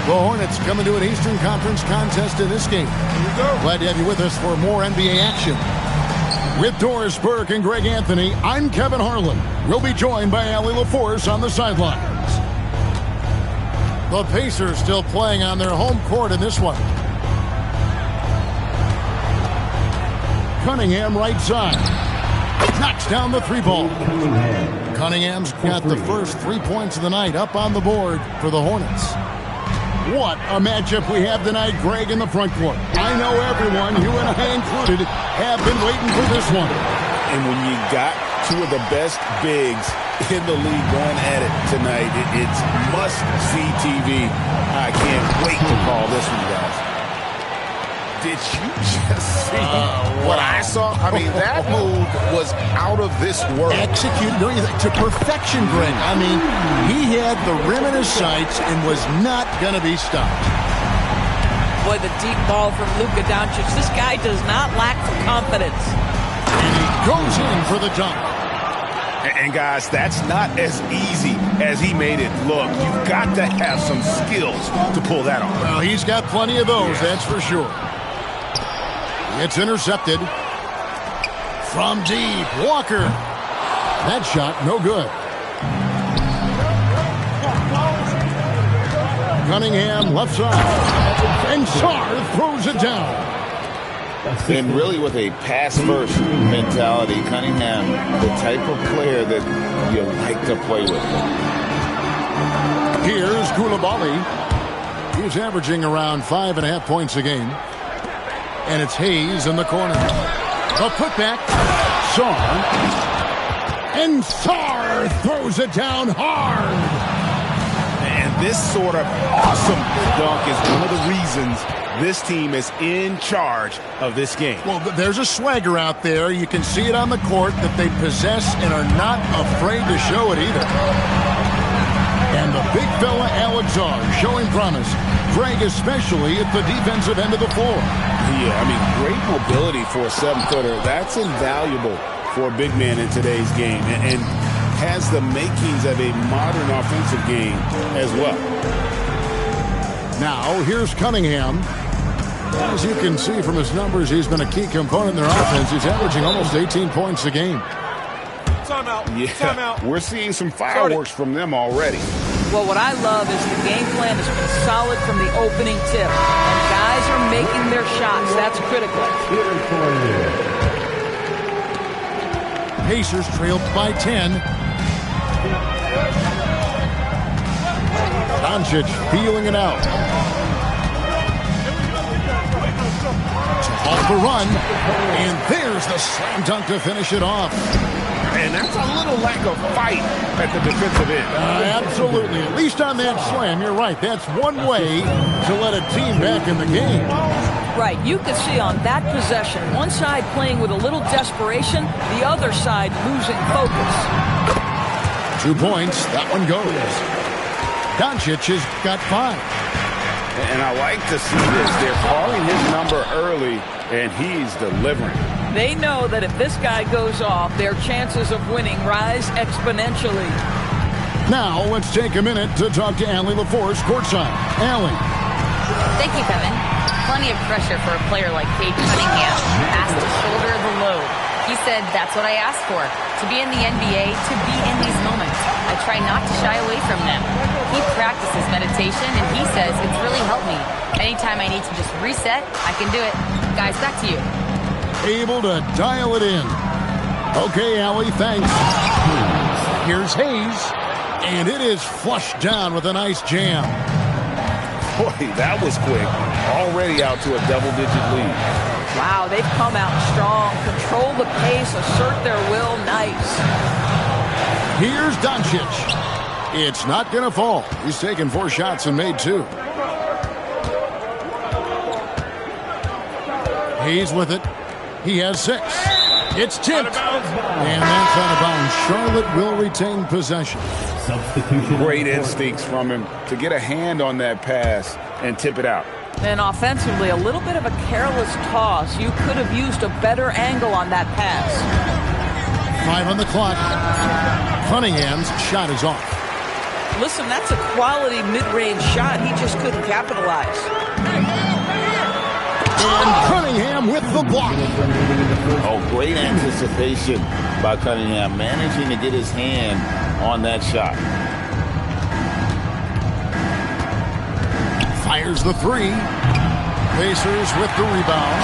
The Hornets coming to an Eastern Conference contest in this game. Glad to have you with us for more NBA action. With Doris Burke and Greg Anthony, I'm Kevin Harlan. We'll be joined by Allie LaForce on the sidelines. The Pacers still playing on their home court in this one. Cunningham right side. Knocks down the three ball. Cunningham's got the first 3 points of the night up on the board for the Hornets. What a matchup we have tonight, Greg, in the front court. I know everyone, you and I included, have been waiting for this one. And when you got two of the best bigs in the league going at it tonight, it's must-see TV. I can't wait to call this one, guys. Did you just see what I saw? I mean, that move was out of this world. Executed, don't you think, to perfection, Greg. I mean, he had the rim in his sights and was not going to be stopped. Boy, the deep ball from Luka Doncic. This guy does not lack for confidence. And he goes in for the dunk. And guys, that's not as easy as he made it look. You've got to have some skills to pull that off. Well, he's got plenty of those, that's for sure. It's intercepted. From deep, Walker. That shot, no good. Cunningham, left side. And Sarr throws it down. And really with a pass-first mentality, Cunningham, the type of player that you like to play with. Here's Coulibaly. He's averaging around 5.5 points a game. And it's Hayes in the corner. A putback. Sarr. And Sarr throws it down hard. And this sort of awesome dunk is one of the reasons this team is in charge of this game. Well, there's a swagger out there. You can see it on the court that they possess and are not afraid to show it either. And the big fella, Alex Sarr, showing promise. Greg, especially at the defensive end of the floor. Yeah, I mean, great mobility for a 7-footer. That's invaluable for a big man in today's game and has the makings of a modern offensive game as well. Now, here's Cunningham. As you can see from his numbers, he's been a key component in their offense. He's averaging almost 18 points a game. Timeout. Yeah, Timeout. We're seeing some fireworks from them already. Well, what I love is the game plan has been solid from the opening tip. And guys are making their shots. That's critical. Pacers trailed by 10. Doncic feeling it out. Off the run. And there's the slam dunk to finish it off. And that's a little lack of fight at the defensive end. Absolutely. At least on that slam, you're right. That's one way to let a team back in the game. Right. You could see on that possession, one side playing with a little desperation, the other side losing focus. 2 points. That one goes. Doncic has got 5. And I like to see this. They're calling his number early, and he's delivering. They know that if this guy goes off, their chances of winning rise exponentially. Now, let's take a minute to talk to Allie LaForce courtside. Allie. Thank you, Kevin. Plenty of pressure for a player like Cade Cunningham, asked to shoulder the load. He said, that's what I asked for, to be in the NBA, to be in these moments. I try not to shy away from them. He practices meditation, and he says it's really helped me. Anytime I need to just reset, I can do it. Guys, back to you. Able to dial it in. Okay, Allie, thanks. Here's Hayes, and it is flushed down with a nice jam. Boy, that was quick. Already out to a double-digit lead. Wow, they've come out strong. Control the pace, assert their will. Nice. Here's Doncic. It's not going to fall. He's taken 4 shots and made 2. Hayes with it. He has 6. It's tipped. And that's out of bounds. Charlotte will retain possession. Great instincts from him to get a hand on that pass and tip it out. And offensively, a little bit of a careless toss. You could have used a better angle on that pass. 5 on the clock. Cunningham's shot is off. Listen, that's a quality mid-range shot. He just couldn't capitalize. And Cunningham with the block. Oh, great anticipation by Cunningham, managing to get his hand on that shot. Fires the three. Pacers with the rebound.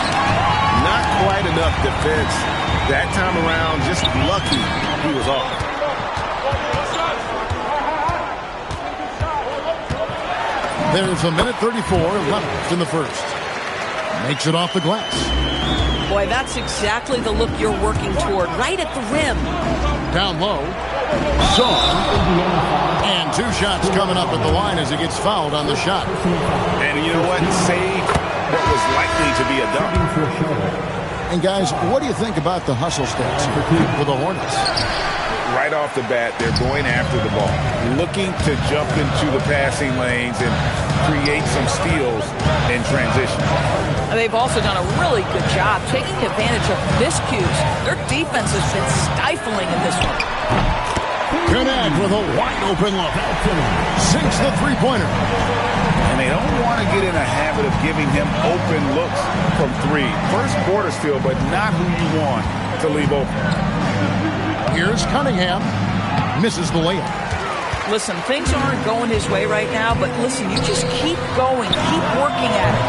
Not quite enough defense that time around. Just lucky he was off. There's a minute 34 left in the first. Makes it off the glass. Boy, that's exactly the look you're working toward, right at the rim. Down low. And 2 shots coming up at the line as he gets fouled on the shot. And you know what? Saved what was likely to be a dunk. And guys, what do you think about the hustle stats for the Hornets? Right off the bat, they're going after the ball, looking to jump into the passing lanes and create some steals in transition. They've also done a really good job taking advantage of miscues. Their defense has been stifling in this one. Connect with a wide-open look. Sinks the three-pointer. And they don't want to get in a habit of giving him open looks from 3. First quarter still, but not who you want to leave open. Here's Cunningham. Misses the layup. Listen, things aren't going his way right now, but listen, you just keep going, keep working at it.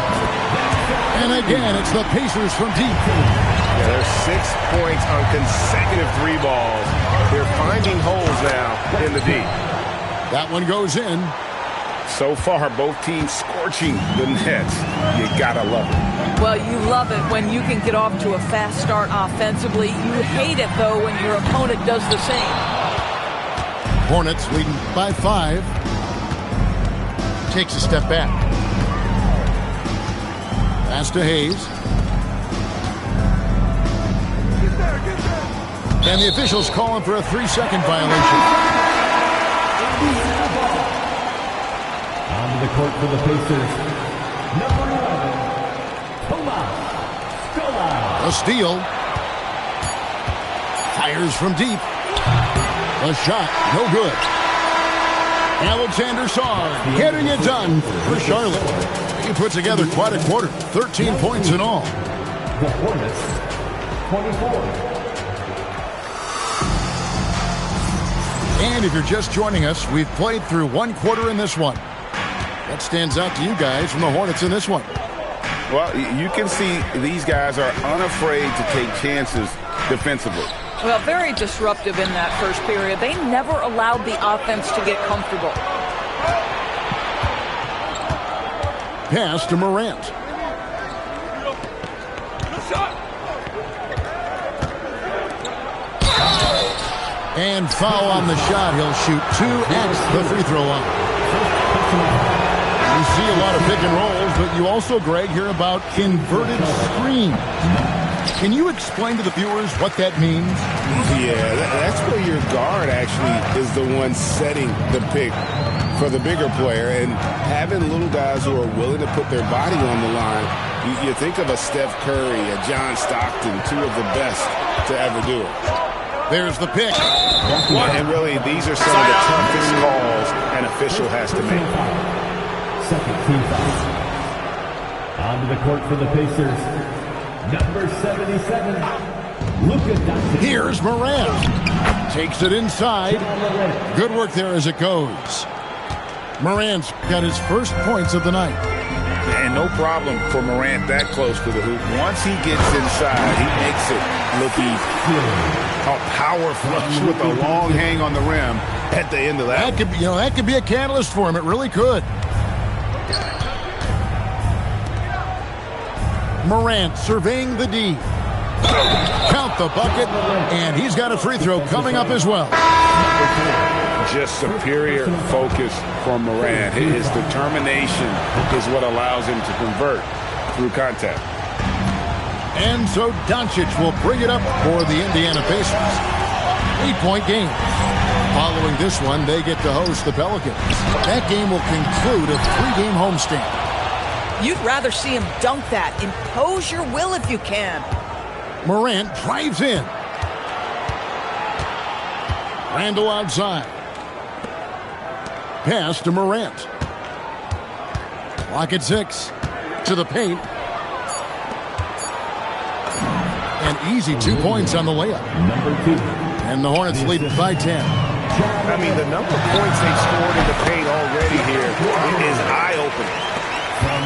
And again, it's the Pacers from deep. Yeah, there's 6 points on consecutive 3 balls. They're finding holes now in the D. That one goes in. So far, both teams scorching the nets. You gotta love it. Well, you love it when you can get off to a fast start offensively. You hate it, though, when your opponent does the same. Hornets leading by 5. Takes a step back. Pass to Hayes. And the officials calling for a 3-second violation. On the court for the Pacers, number 11, Tomas Scola. A steal. Fires from deep. A shot, no good. Alexander Sarr getting it done for Charlotte. He put together quite a quarter, 13 points in all. The Hornets, 24. And if you're just joining us, we've played through 1 quarter in this one. What stands out to you guys from the Hornets in this one? Well, you can see these guys are unafraid to take chances defensively. Well, very disruptive in that first period. They never allowed the offense to get comfortable. Pass to Morant. And foul on the shot. He'll shoot 2 at the free throw line. You see a lot of pick and rolls, but you also, Greg, hear about inverted screens. Can you explain to the viewers what that means? Yeah, that's where your guard actually is the one setting the pick for the bigger player, and having little guys who are willing to put their body on the line. You think of a Steph Curry, a John Stockton, 2 of the best to ever do it. There's the pick. And really, these are some of the toughest calls an official has to make. Second team foul. Onto the court for the Pacers, number 77, Luka Doncic. Here's Morant. Takes it inside. Good work there as it goes. Morant's got his first points of the night. And no problem for Morant that close to the hoop. Once he gets inside, he makes it look easy. A power flush with a long hang on the rim at the end of that. That could be a catalyst for him. It really could. Morant surveying the D. Count the bucket, and he's got a free throw coming up as well. Just superior focus from Morant. His determination is what allows him to convert through contact. And so Doncic will bring it up for the Indiana Pacers. 8-point game. Following this one, they get to host the Pelicans. That game will conclude a 3-game homestand. You'd rather see him dunk that. Impose your will if you can. Morant drives in. Randle outside. Pass to Morant. Clock at 6. To the paint. An easy 2 points on the layup. Number 2. And the Hornets lead by 10. I mean, the number of points they've scored in the paint already here is eye-opening.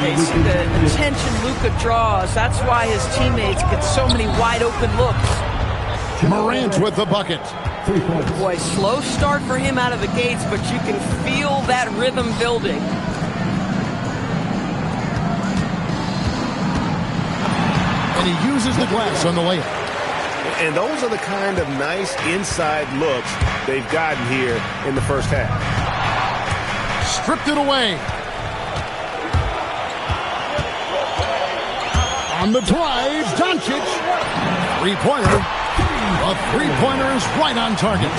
They see the attention Luka draws. That's why his teammates get so many wide-open looks. Morant with the bucket. 3 points. Boy, slow start for him out of the gates, but you can feel that rhythm building. And he uses the glass on the layup. And those are the kind of nice inside looks they've gotten here in the first half. Stripped it away. On the drive, Doncic. Three-pointer. A three-pointer is right on target.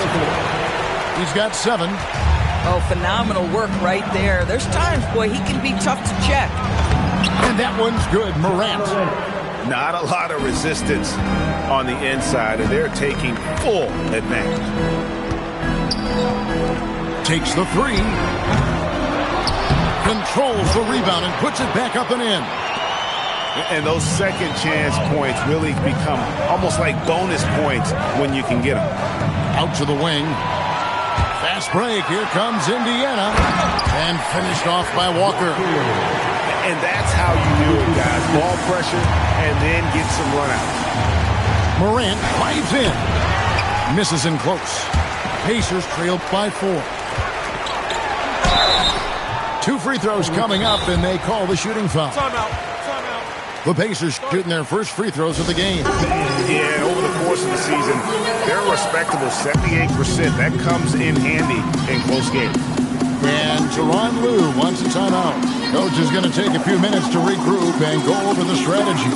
He's got 7. Oh, phenomenal work right there. There's times, boy, he can be tough to check. And that one's good. Morant. Not a lot of resistance on the inside, and they're taking full advantage. Takes the 3. Controls the rebound and puts it back up and in. And those second chance points really become almost like bonus points when you can get them. Out to the wing. Fast break. Here comes Indiana. And finished off by Walker. And that's how you do it, guys. Ball pressure and then get some runouts. Morant drives in. Misses in close. Pacers trail by 4. 2 free throws coming up, and they call the shooting foul. Timeout. The Pacers shooting their first free throws of the game. Yeah, over the course of the season, they're a respectable 78%. That comes in handy in close games. And Tyronn Lue wants a timeout. Coach is going to take a few minutes to regroup and go over the strategy.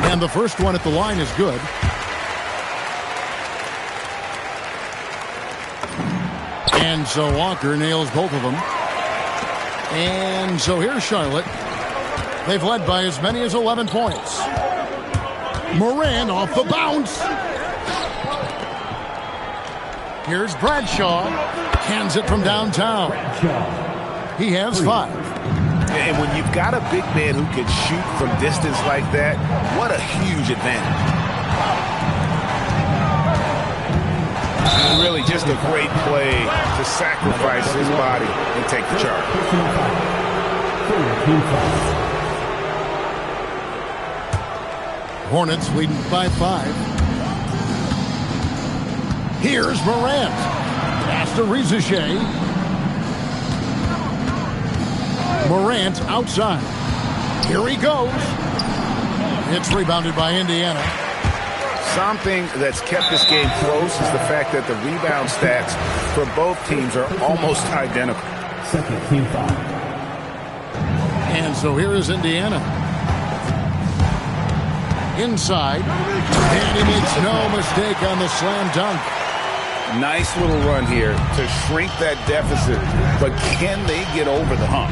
And the first one at the line is good. And so Walker nails both of them. And so here's Charlotte. They've led by as many as 11 points. Moran off the bounce. Here's Bradshaw. Cans it from downtown. He has 5. And when you've got a big man who can shoot from distance like that, what a huge advantage. Really just a great play to sacrifice his body and take the charge. Hornets leading by 5. Here's Morant. Pass to Rizachet. Morant outside. Here he goes. It's rebounded by Indiana. Something that's kept this game close is the fact that the rebound stats for both teams are almost identical. Second team foul. And so here is Indiana. Inside. And he makes no mistake on the slam dunk. Nice little run here to shrink that deficit, but can they get over the hump?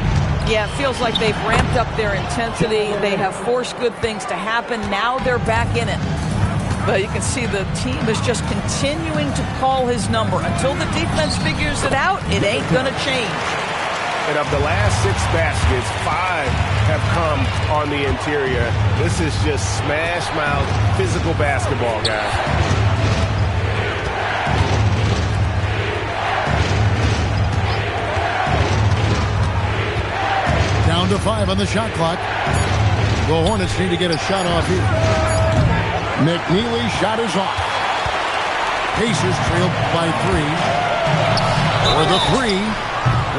Yeah, it feels like they've ramped up their intensity. They have forced good things to happen. Now they're back in it. But you can see the team is just continuing to call his number. Until the defense figures it out, it ain't going to change. And of the last 6 baskets, 5 have come on the interior. This is just smash mouth physical basketball, guys. Down to 5 on the shot clock. The Hornets need to get a shot off here. McNeely's shot is off. Pacers trailed by 3. For the 3.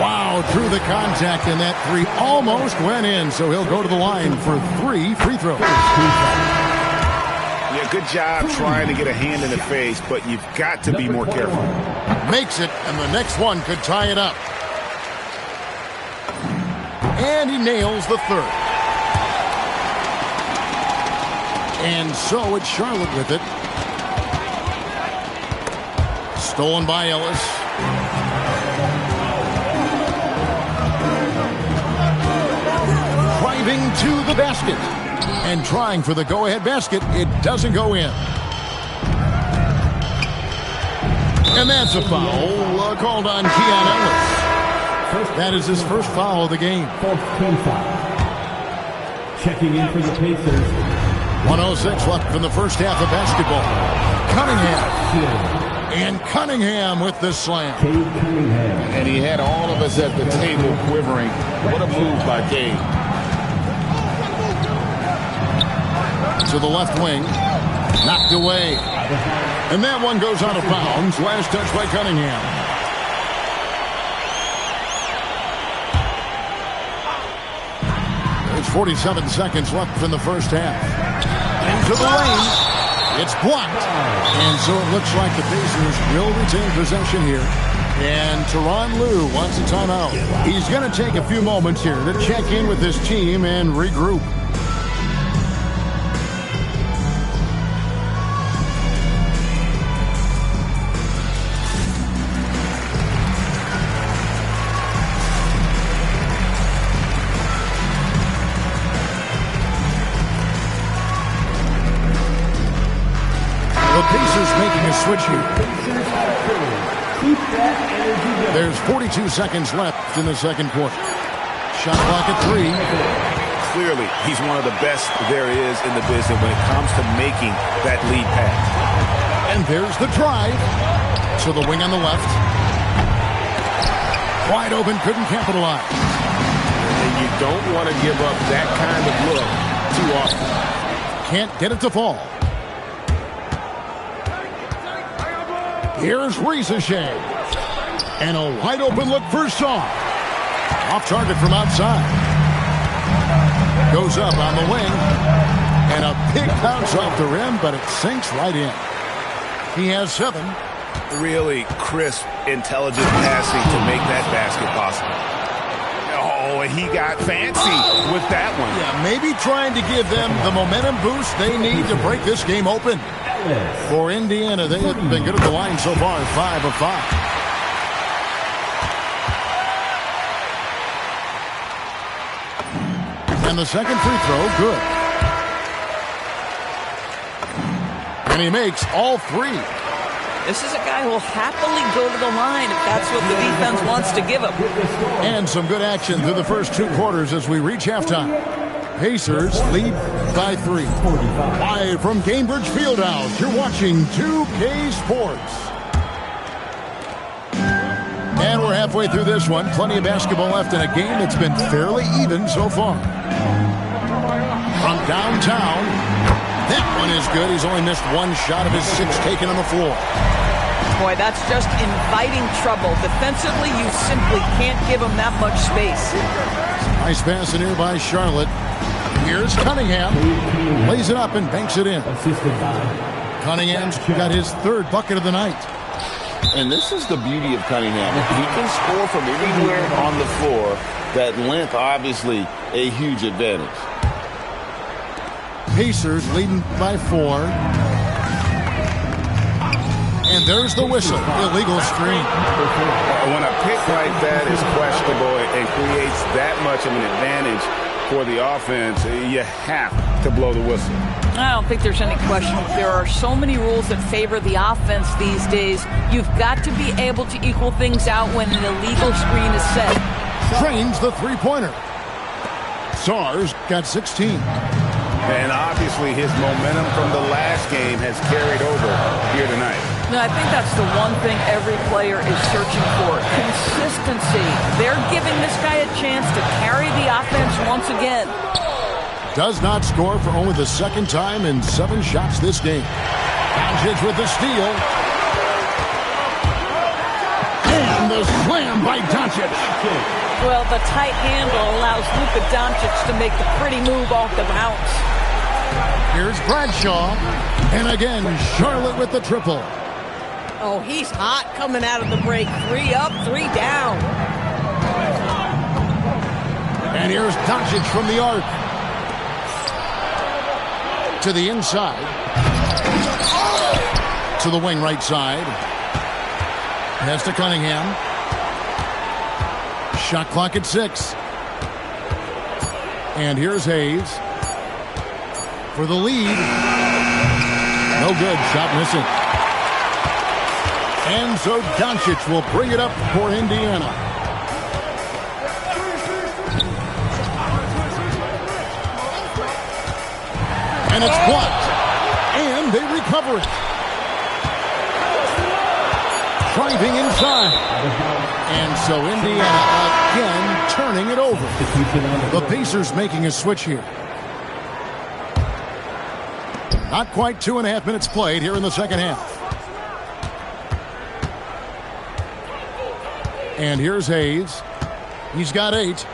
Wow, through the contact, and that 3 almost went in. So he'll go to the line for 3 free throws. Yeah, good job trying to get a hand in the face, but you've got to be more careful. Makes it, and the next one could tie it up. And he nails the 3rd. And so it's Charlotte with it. Stolen by Ellis. Driving to the basket. And trying for the go-ahead basket. It doesn't go in. And that's a foul called on Keon Ellis. That is his first foul of the game. Fourth team foul. Checking in for the Pacers. 1:06 left in the first half of basketball. Cunningham. And Cunningham with the slam. Cade Cunningham. And he had all of us at the table quivering. What a move by Cade. To the left wing. Knocked away. And that one goes out of bounds. Last touch by Cunningham. There's 47 seconds left in the first half. Into the lane. It's blocked. And so it looks like the Pacers will retain possession here. And Tyronn Lue wants a timeout. He's going to take a few moments here to check in with his team and regroup. Making a switch here. There's 42 seconds left in the second quarter. Shot clock at 3. Clearly, he's one of the best there is in the business when it comes to making that lead pass. And there's the drive. To the wing on the left. Wide open, couldn't capitalize. And you don't want to give up that kind of look too often. Can't get it to fall. Here's Risacher. And a wide open look for Shaw. Off target from outside. Goes up on the wing. And a big bounce off the rim, but it sinks right in. He has 7. Really crisp, intelligent passing to make that basket possible. Oh, and he got fancy with that one. Yeah, maybe trying to give them the momentum boost they need to break this game open. For Indiana, they have been good at the line so far, 5 of 5. And the second free throw, good. And he makes all 3. This is a guy who will happily go to the line if that's what the defense wants to give him. And some good action through the first 2 quarters as we reach halftime. Pacers lead by 3. Live from Gainbridge Fieldhouse, you're watching 2K Sports. And we're halfway through this one. Plenty of basketball left in a game that's been fairly even so far. From downtown, that one is good. He's only missed 1 shot of his 6 taken on the floor. Boy, that's just inviting trouble. Defensively, you simply can't give him that much space. Nice pass in here by Charlotte. Here's Cunningham. Lays it up and banks it in. Cunningham's got his 3rd bucket of the night. And this is the beauty of Cunningham. He can score from anywhere on the floor. That length, obviously, a huge advantage. Pacers leading by 4. And there's the whistle. Illegal screen. When a pick like that is questionable and creates that much of an advantage for the offense, you have to blow the whistle. I don't think there's any question. There are so many rules that favor the offense these days. You've got to be able to equal things out when an illegal screen is set. Trains the 3-pointer. Sars got 16. And obviously his momentum from the last game has carried over here tonight. No, I think that's the one thing every player is searching for. Consistency. They're giving this guy a chance to carry the offense once again. Does not score for only the 2nd time in 7 shots this game. Doncic with the steal. And the slam by Doncic. Well, the tight handle allows Luka Doncic to make the pretty move off the bounce. Here's Bradshaw. And again, Charlotte with the triple. Oh, he's hot coming out of the break. 3 up, 3 down. And here's Doncic from the arc. To the inside. To the wing right side. Pass to Cunningham. Shot clock at 6. And here's Hayes. For the lead. No good. Shot missing. And so Doncic will bring it up for Indiana. And it's blocked. And they recover it. Driving inside. And so Indiana again turning it over. The Pacers making a switch here. Not quite 2.5 minutes played here in the second half. And here's Hayes. He's got 8.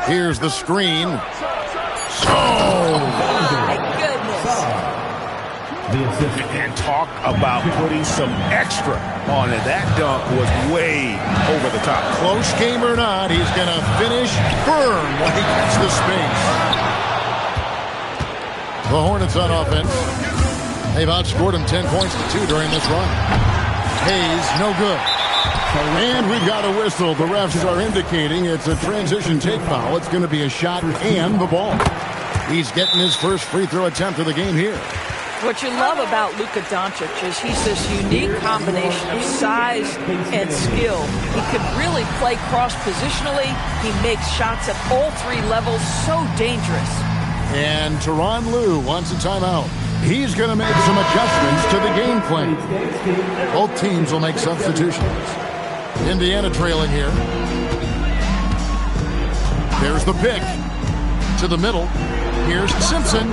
Here's the screen. My goodness. And talk about putting some extra on it. That dunk was way over the top. Close game or not, he's going to finish firm when he gets the space. The Hornets on offense. They've outscored him 10 points to 2 during this run. Hayes, no good. And we've got a whistle. The refs are indicating it's a transition take foul. It's going to be a shot and the ball. He's getting his first free throw attempt of the game here. What you love about Luka Doncic is he's this unique combination of size and skill. He could really play cross-positionally. He makes shots at all 3 levels. So dangerous. And Tyronn Lue wants a timeout. He's going to make some adjustments to the game plan. Both teams will make substitutions. Indiana trailing here. There's the pick. To the middle. Here's Simpson.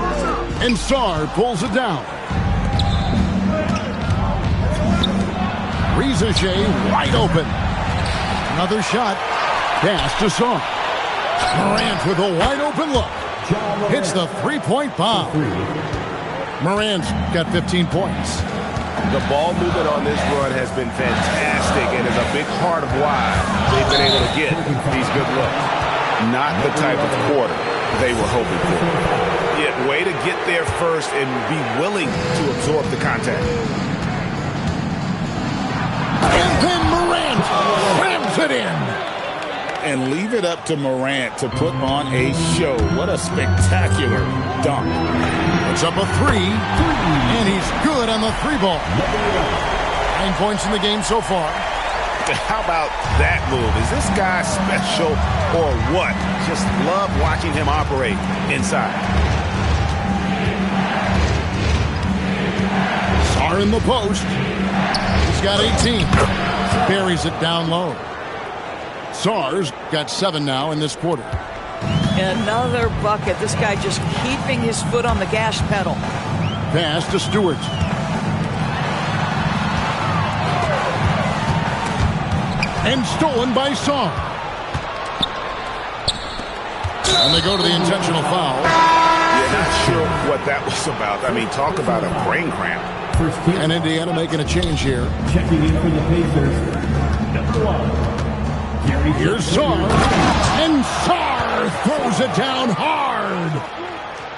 And Sarr pulls it down. Rizachet wide open. Another shot. Pass to Sarr. Morant with a wide open look. Hits the three-point bomb. Morant's got 15 points. The ball movement on this run has been fantastic and is a big part of why they've been able to get these good looks. Not the type of quarter they were hoping for. Yeah, way to get there first and be willing to absorb the contact. And then Morant slams it in. And leave it up to Morant to put on a show. What a spectacular dunk. It's up a 3, and he's good on the 3-ball. 9 points in the game so far. How about that move? Is this guy special or what? Just love watching him operate inside. Sarr in the post. He's got 18. Buries it down low. Sarr's got 7 now in this quarter. Another bucket. This guy just keeping his foot on the gas pedal. Pass to Stewart. And stolen by Sarr. And they go to the intentional foul. Yeah, not sure what that was about. I mean, talk about a brain cramp. And Indiana making a change here. Checking in for the Pacers. Number 1. Here's Sarr. And Sarr throws it down hard.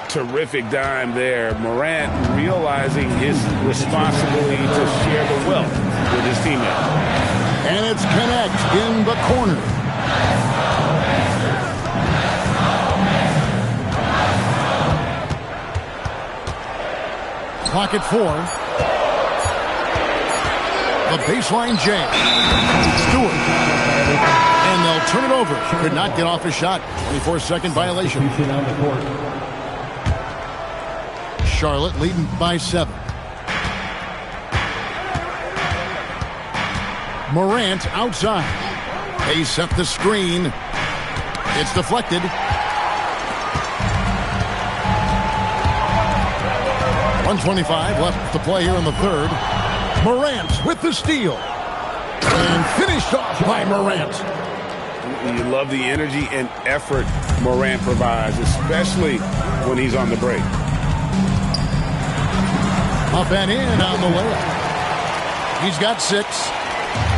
Terrific dime there. Morant realizing his responsibility to share the wealth with his teammates. And it's Connect in the corner. Clock at 4. The baseline jam. Stewart. And they'll turn it over. Could not get off his shot. 24-second violation. Charlotte leading by 7. Morant outside. They set the screen. It's deflected. 1:25 left to play here in the third. Morant with the steal. And finished off by Morant. You love the energy and effort Morant provides, especially when he's on the break. Up and in on the layup. He's got 6.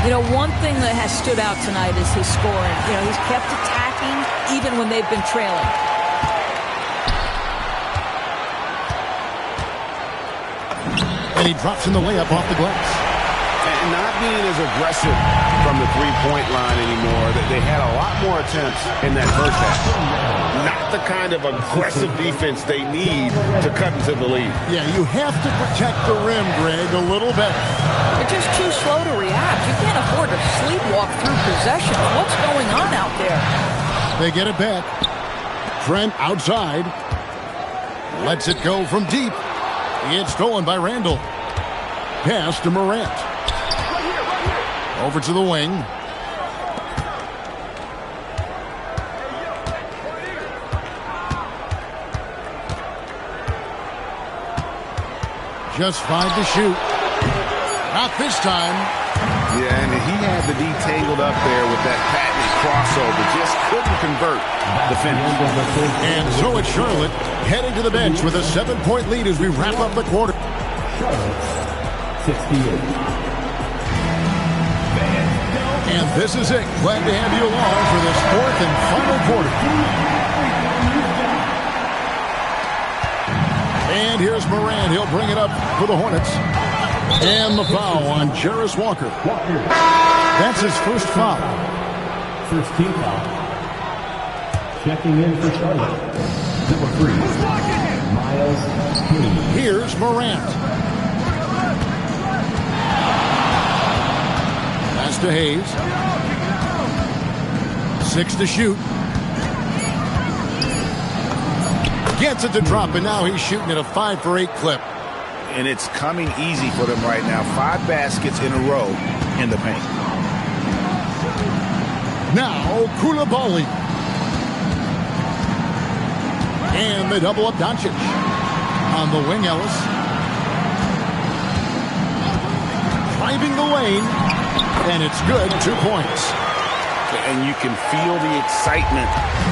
You know, one thing that has stood out tonight is his scoring. You know, he's kept attacking even when they've been trailing. And he drops in the layup off the glass. And not being as aggressive from the three-point line anymore. They had a lot more attempts in that first half. Not the kind of aggressive defense they need to cut into the lead. Yeah, you have to protect the rim, Greg, a little better. They're just too slow to react. You can't afford to sleepwalk through possessions. What's going on out there? They get it back. Trent outside. Lets it go from deep. It's stolen by Randall. Pass to Morant. Over to the wing. Just 5 to shoot. Not this time. Yeah, and he had the D tangled up there with that patented crossover. Just couldn't convert the finish. And so it's Charlotte heading to the bench with a 7-point lead as we wrap up the quarter. Charlotte, 68. And this is it. Glad to have you along for this 4th and final quarter. And here's Morant. He'll bring it up for the Hornets. And the foul on Jarace Walker. That's his first foul. First team foul. Checking in for Charlotte. Number 3, Miles Green. Here's Morant. Pass to Hayes. 6 to shoot. Gets it to drop, and now he's shooting at a 5 for 8 clip. And it's coming easy for them right now. 5 baskets in a row in the paint. Now Koulibaly. And they double up Doncic. On the wing, Ellis. Driving the lane. And it's good. 2 points. And you can feel the excitement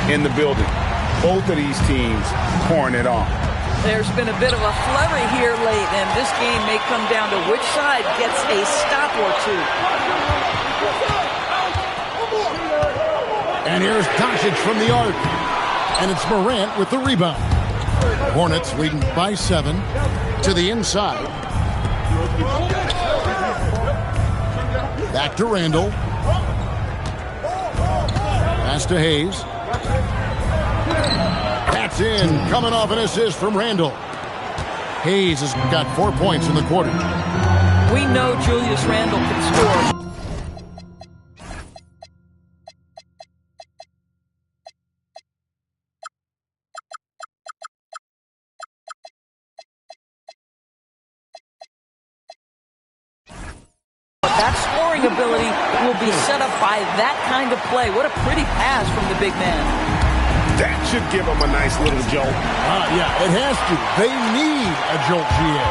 in the building. Both of these teams pouring it on. There's been a bit of a flurry here late, and this game may come down to which side gets a stop or two. And here's Doncic from the arc. And it's Morant with the rebound. Hornets leading by 7 to the inside. Back to Randall. Pass to Hayes. That's in. Coming off an assist from Randall. Hayes has got 4 points in the quarter. We know Julius Randle can score. That scoring ability will be set up by that kind of play. What a pretty pass from the big man. That should give them a nice little jolt. Yeah, it has to. They need a jolt, GA.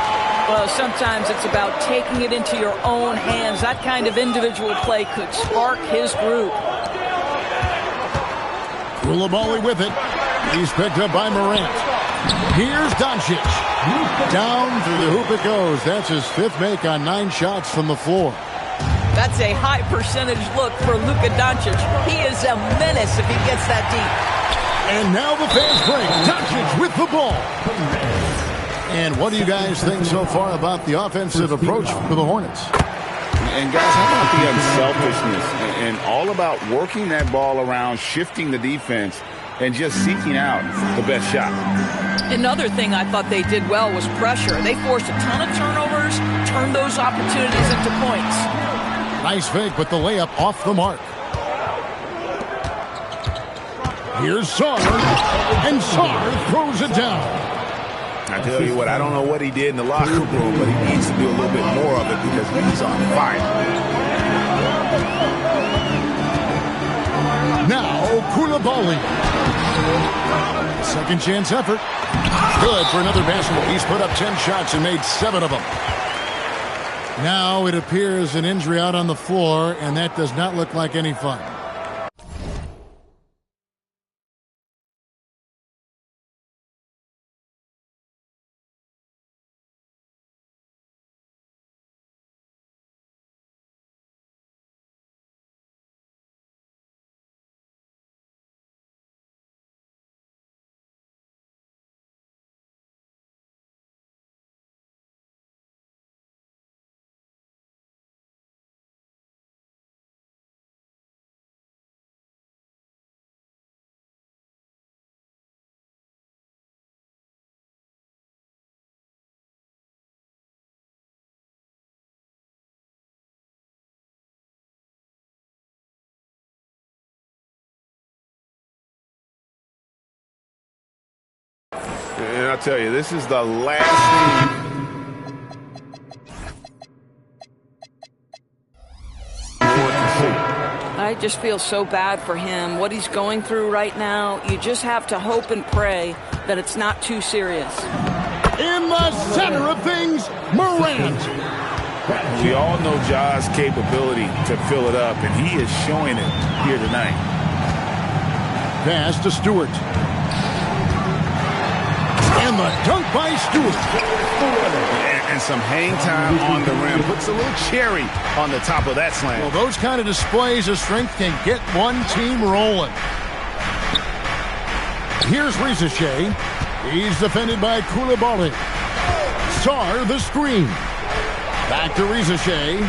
Well, sometimes it's about taking it into your own hands. That kind of individual play could spark his group. Koulibaly with it. He's picked up by Morant. Here's Doncic. Down through the hoop it goes. That's his 5th make on 9 shots from the floor. That's a high percentage look for Luka Doncic. He is a menace if he gets that deep. And now the fans break. Doncic with the ball. And what do you guys think so far about the offensive approach for the Hornets? And guys, how about the unselfishness and all about working that ball around, shifting the defense, and just seeking out the best shot. Another thing I thought they did well was pressure. They forced a ton of turnovers, turned those opportunities into points. Nice fake with the layup off the mark. Here's Sarr, and Sarr throws it down. I tell you what, I don't know what he did in the locker room, but he needs to do a little bit more of it because he's on fire. Now Koulibaly. Second chance effort. Good for another basket. He's put up 10 shots and made 7 of them. Now it appears an injury out on the floor, and that does not look like any fun. And I'll tell you, this is the last thing. I just feel so bad for him. What he's going through right now, you just have to hope and pray that it's not too serious. In the center of things, Morant. We all know Ja's capability to fill it up, and he is showing it here tonight. Pass to Stewart. And the dunk by Stewart. And some hang time on the rim. Puts a little cherry on the top of that slam. Well, those kind of displays of strength can get one team rolling. Here's Risache. He's defended by Koulibaly. Sarr the screen. Back to Risache.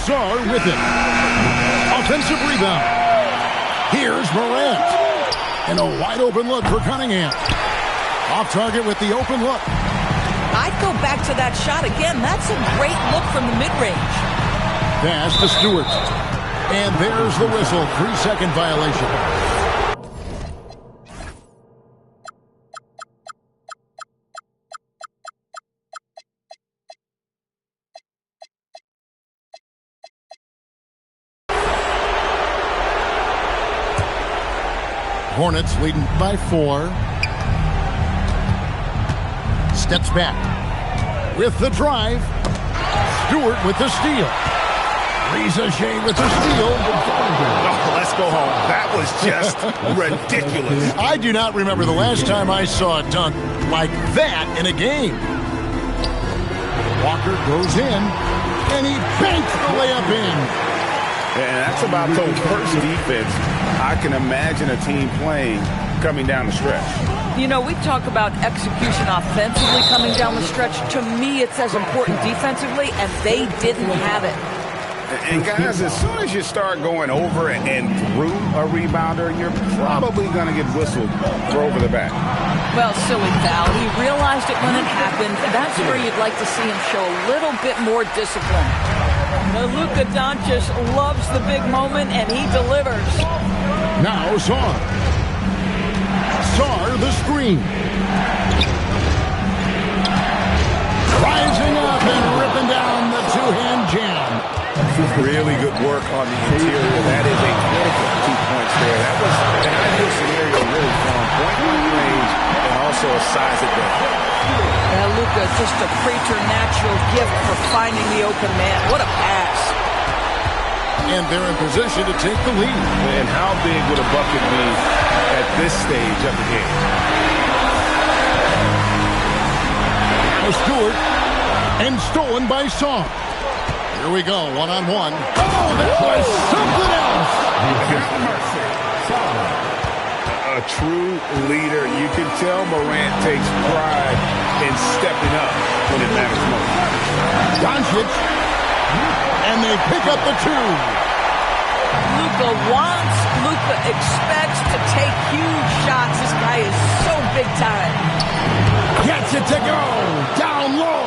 Sarr with it. Offensive rebound. Here's Morant. And a wide open look for Cunningham. Off target with the open look. I'd go back to that shot again. That's a great look from the mid-range. Pass to Stewart. And there's the whistle. 3-second violation. Hornets leading by 4. Steps back with the drive. Stewart with the steal. Risache with the steal. Oh, let's go home. That was just ridiculous. I do not remember the last time I saw a dunk like that in a game. Walker goes in, and he banks the layup in. And that's about the worst defense I can imagine a team playing coming down the stretch. You know, we talk about execution offensively coming down the stretch. To me, it's as important defensively, and they didn't have it. And guys, as soon as you start going over and through a rebounder, you're probably going to get whistled for over the back. Well, silly foul. He realized it when it happened. That's where you'd like to see him show a little bit more discipline. Luka Doncic loves the big moment, and he delivers. Now Sarr. Sarr the screen. Rising up and ripping down the two-hand jam. Really good work on the interior. That is a critical 2 points there. That was an ideal scenario really for him. Point-blank range and also a size advantage. Luka, just a preternatural gift for finding the open man. What a pass. And they're in position to take the lead. And how big would a bucket be at this stage of the game? Now Stewart. And stolen by Sarr. Here we go, one-on-one. Oh, that was something else. A true leader. You can tell Morant takes pride in stepping up when it matters most. Doncic. And they pick up the 2. Luka wants, Luka expects to take huge shots. This guy is so big time. Gets it to go. Down low.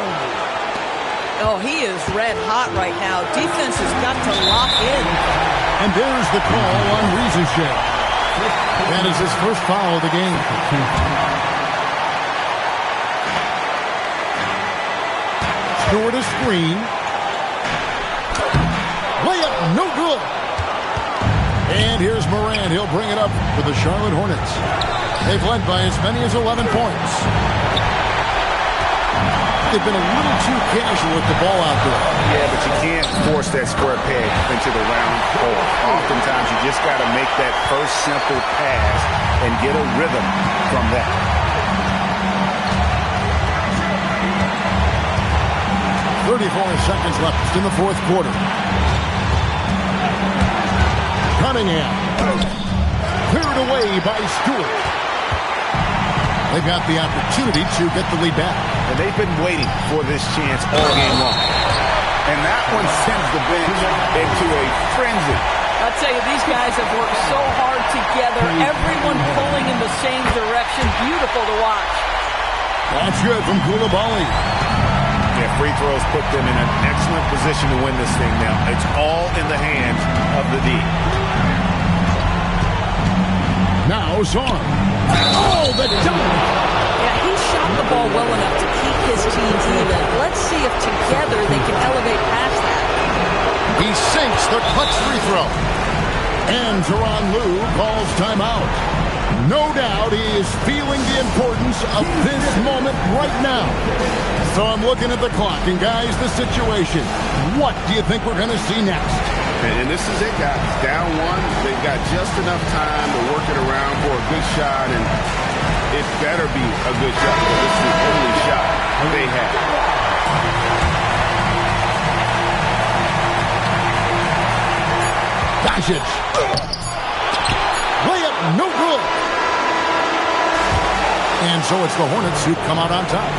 Oh, he is red hot right now. Defense has got to lock in. And there's the call on Risache. That is his first foul of the game. Stewart a screen. Layup, no good. And here's Morant. He'll bring it up for the Charlotte Hornets. They've led by as many as 11 points. They've been a little too casual with the ball out there. Yeah, but you can't force that square peg into the round hole. Oftentimes, you just got to make that first simple pass and get a rhythm from that. Seconds left in the fourth quarter. Cunningham. Cleared away by Stewart. They've got the opportunity to get the lead back. And they've been waiting for this chance all game long. And that one sends the bench into a frenzy. I'll tell you, these guys have worked so hard together. Everyone pulling in the same direction. Beautiful to watch. That's good from Koulibaly. Yeah, free throws put them in an excellent position to win this thing now. It's all in the hands of the D. Now Zorn. Oh, the dunk! Yeah, he shot the ball well enough to keep his team even. Let's see if together they can elevate past that. He sinks the clutch free throw. And Tyronn Lue calls timeout. No doubt he is feeling the importance of this moment right now. So I'm looking at the clock, and guys, the situation. What do you think we're going to see next? And this is it, guys. Down one, they've got just enough time to work it around for a good shot, and it better be a good shot, because this is the only shot they have. Doncic. Layup, no good. And so it's the Hornets who come out on top.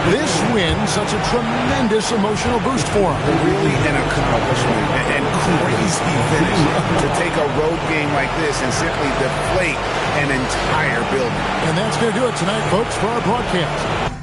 This win, such a tremendous emotional boost for them. Really an accomplishment and crazy finish to take a road game like this and simply deflate an entire building. And that's going to do it tonight, folks, for our broadcast.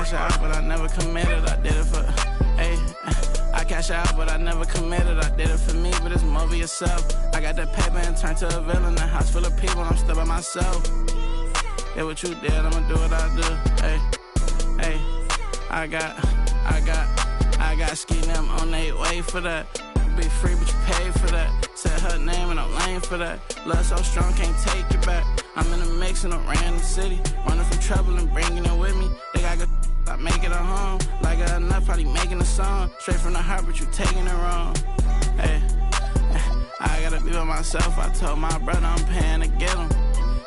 cash out, but I never committed. I did it for, I cash out, but I never committed. I did it for me, but it's more for yourself. I got that paper and turned to a villain. A house full of people, I'm still by myself. Yeah, what you did, I'ma do what I do. I got ski them on their way for that. Be free, but you pay for that. Said her name and I'm lame for that. Love so strong, can't take it back. I'm in the mix and I'm ran the city. Running from trouble and bringing it with me. They got good, I make it a home. Like it enough, probably making a song. Straight from the heart, but you taking it wrong. I gotta be with myself. I told my brother I'm paying to get him.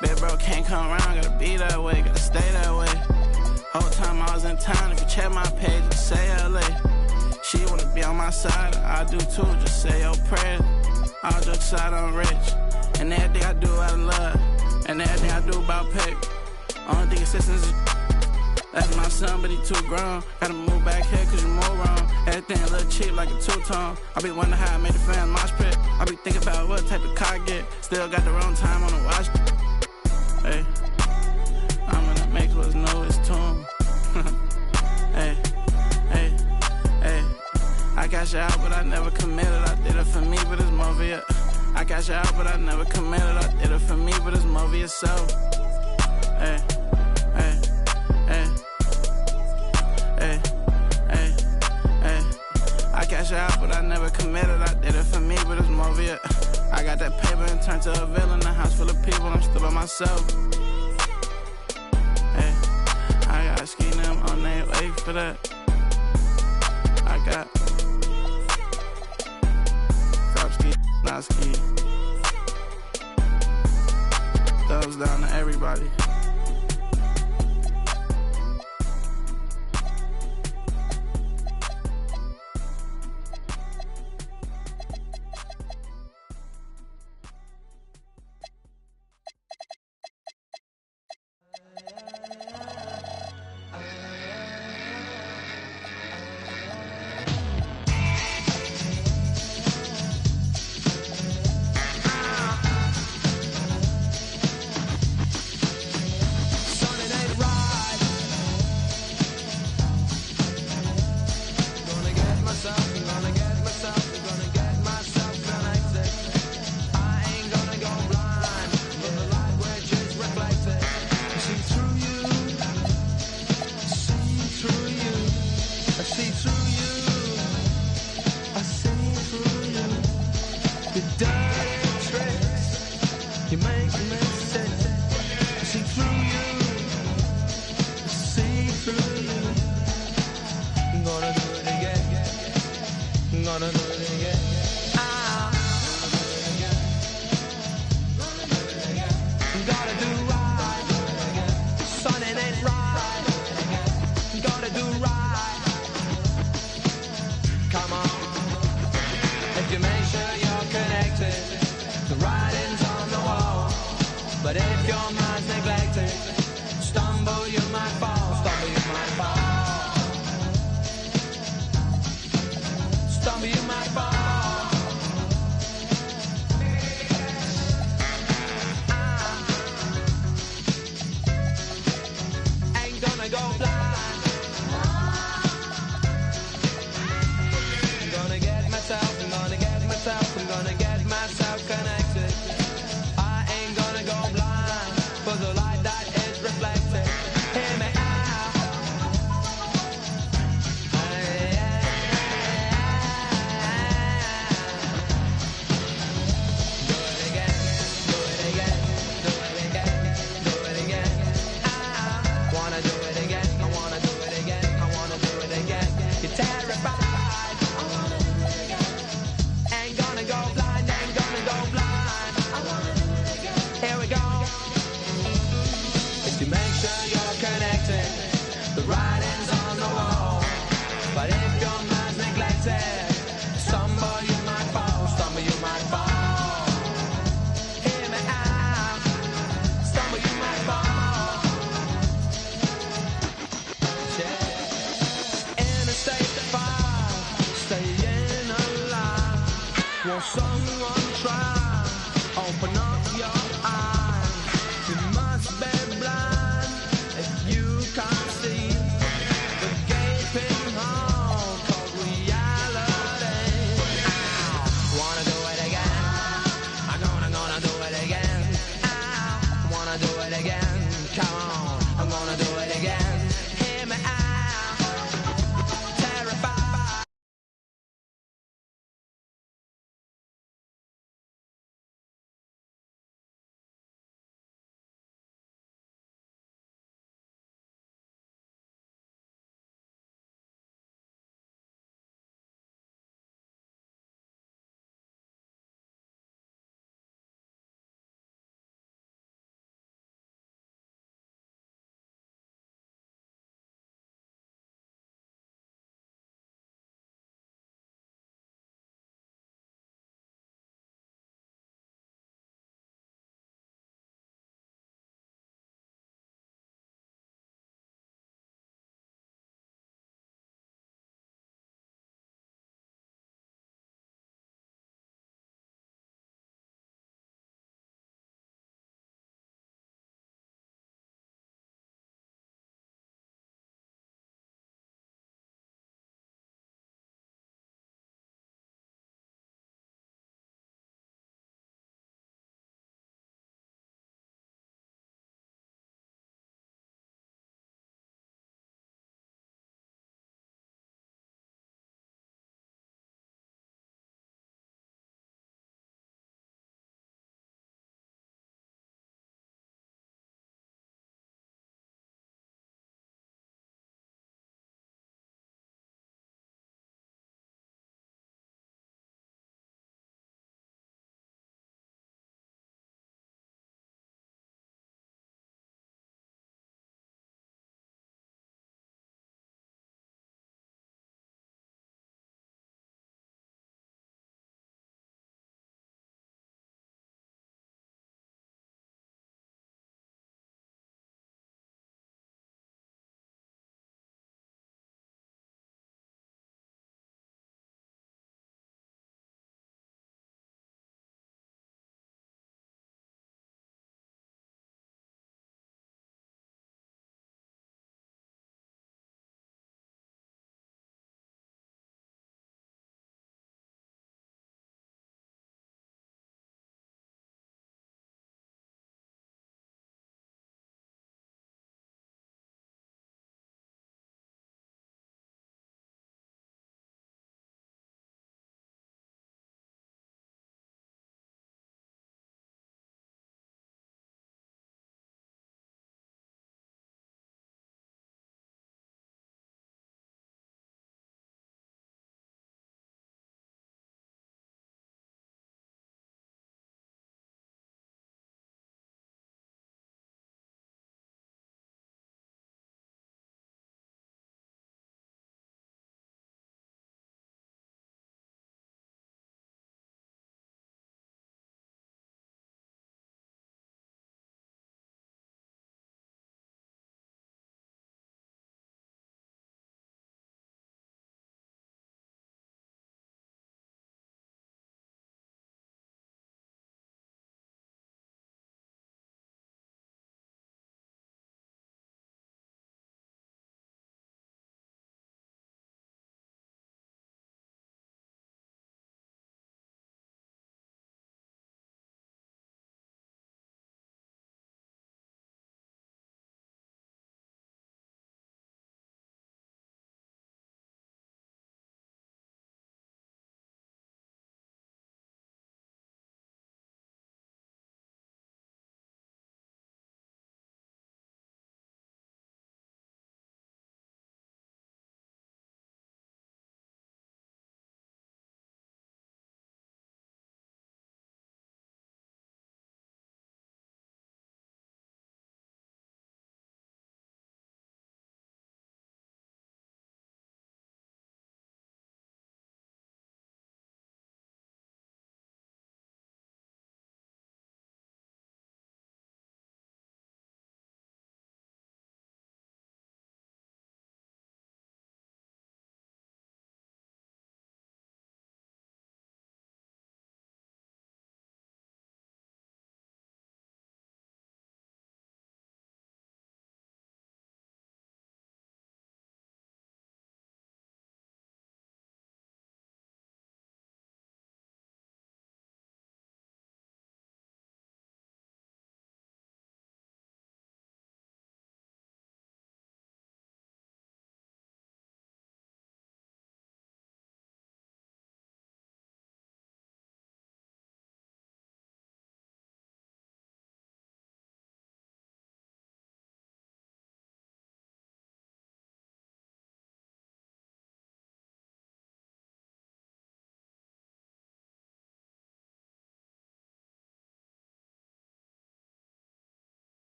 Big bro can't come around, gotta be that way, gotta stay that way. Whole time I was in town, if you check my page, just say LA. She wanna be on my side, I do too, just say your prayers. All jokes aside, I'm rich. And everything I do out of love. And everything I do about pay. Only thing assistance is that's my son, but he too grown. Gotta move back here cause you move wrong. Everything a little cheap like a two-tone. I be wondering how I made the fans mosh pit. I be thinking about what type of car I get. Still got the wrong time on the watch. I'm in the mix, what's new is tune. I cash out, but I never committed. I did it for me, but it's more for you. I cash out, but I never committed. I did it for me, but it's more for yourself. I cash out, but I never committed. I did it for me, but it's more for you. I got that paper and turned to a villain. A house full of people, I'm still by myself. I got ski them on their way for that. I got drop ski, not ski. Thumbs down to everybody.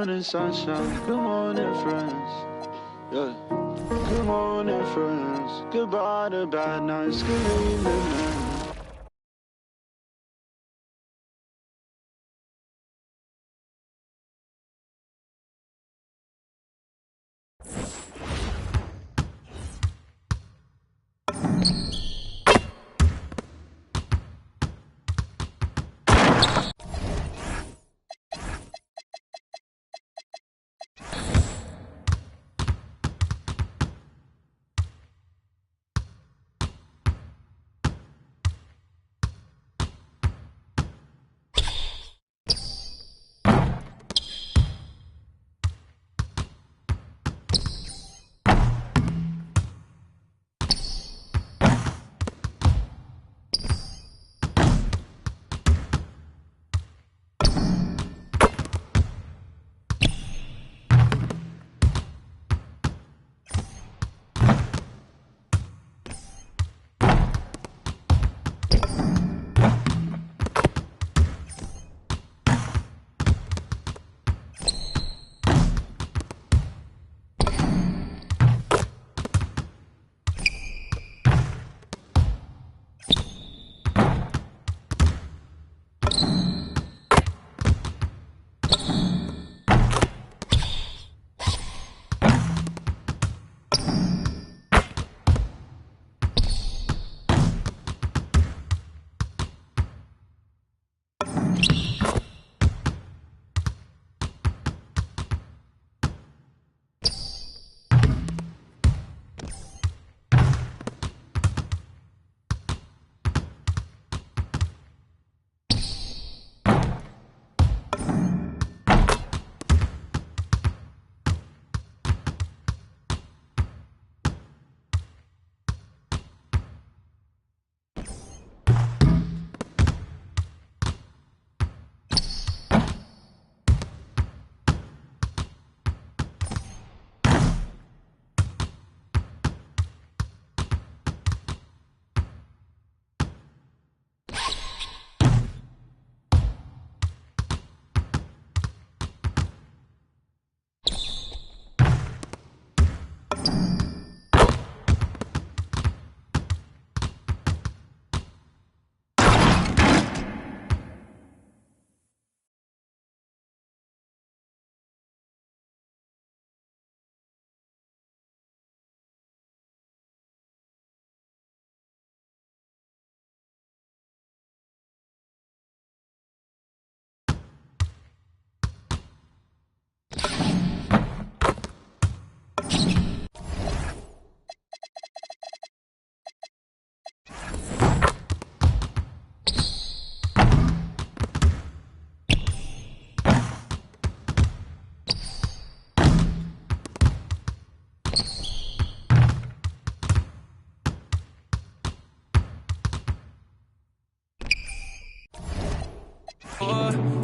morning, sunshine. Good morning, friends. Yeah. Good morning, friends. Goodbye to bad nights. Good evening.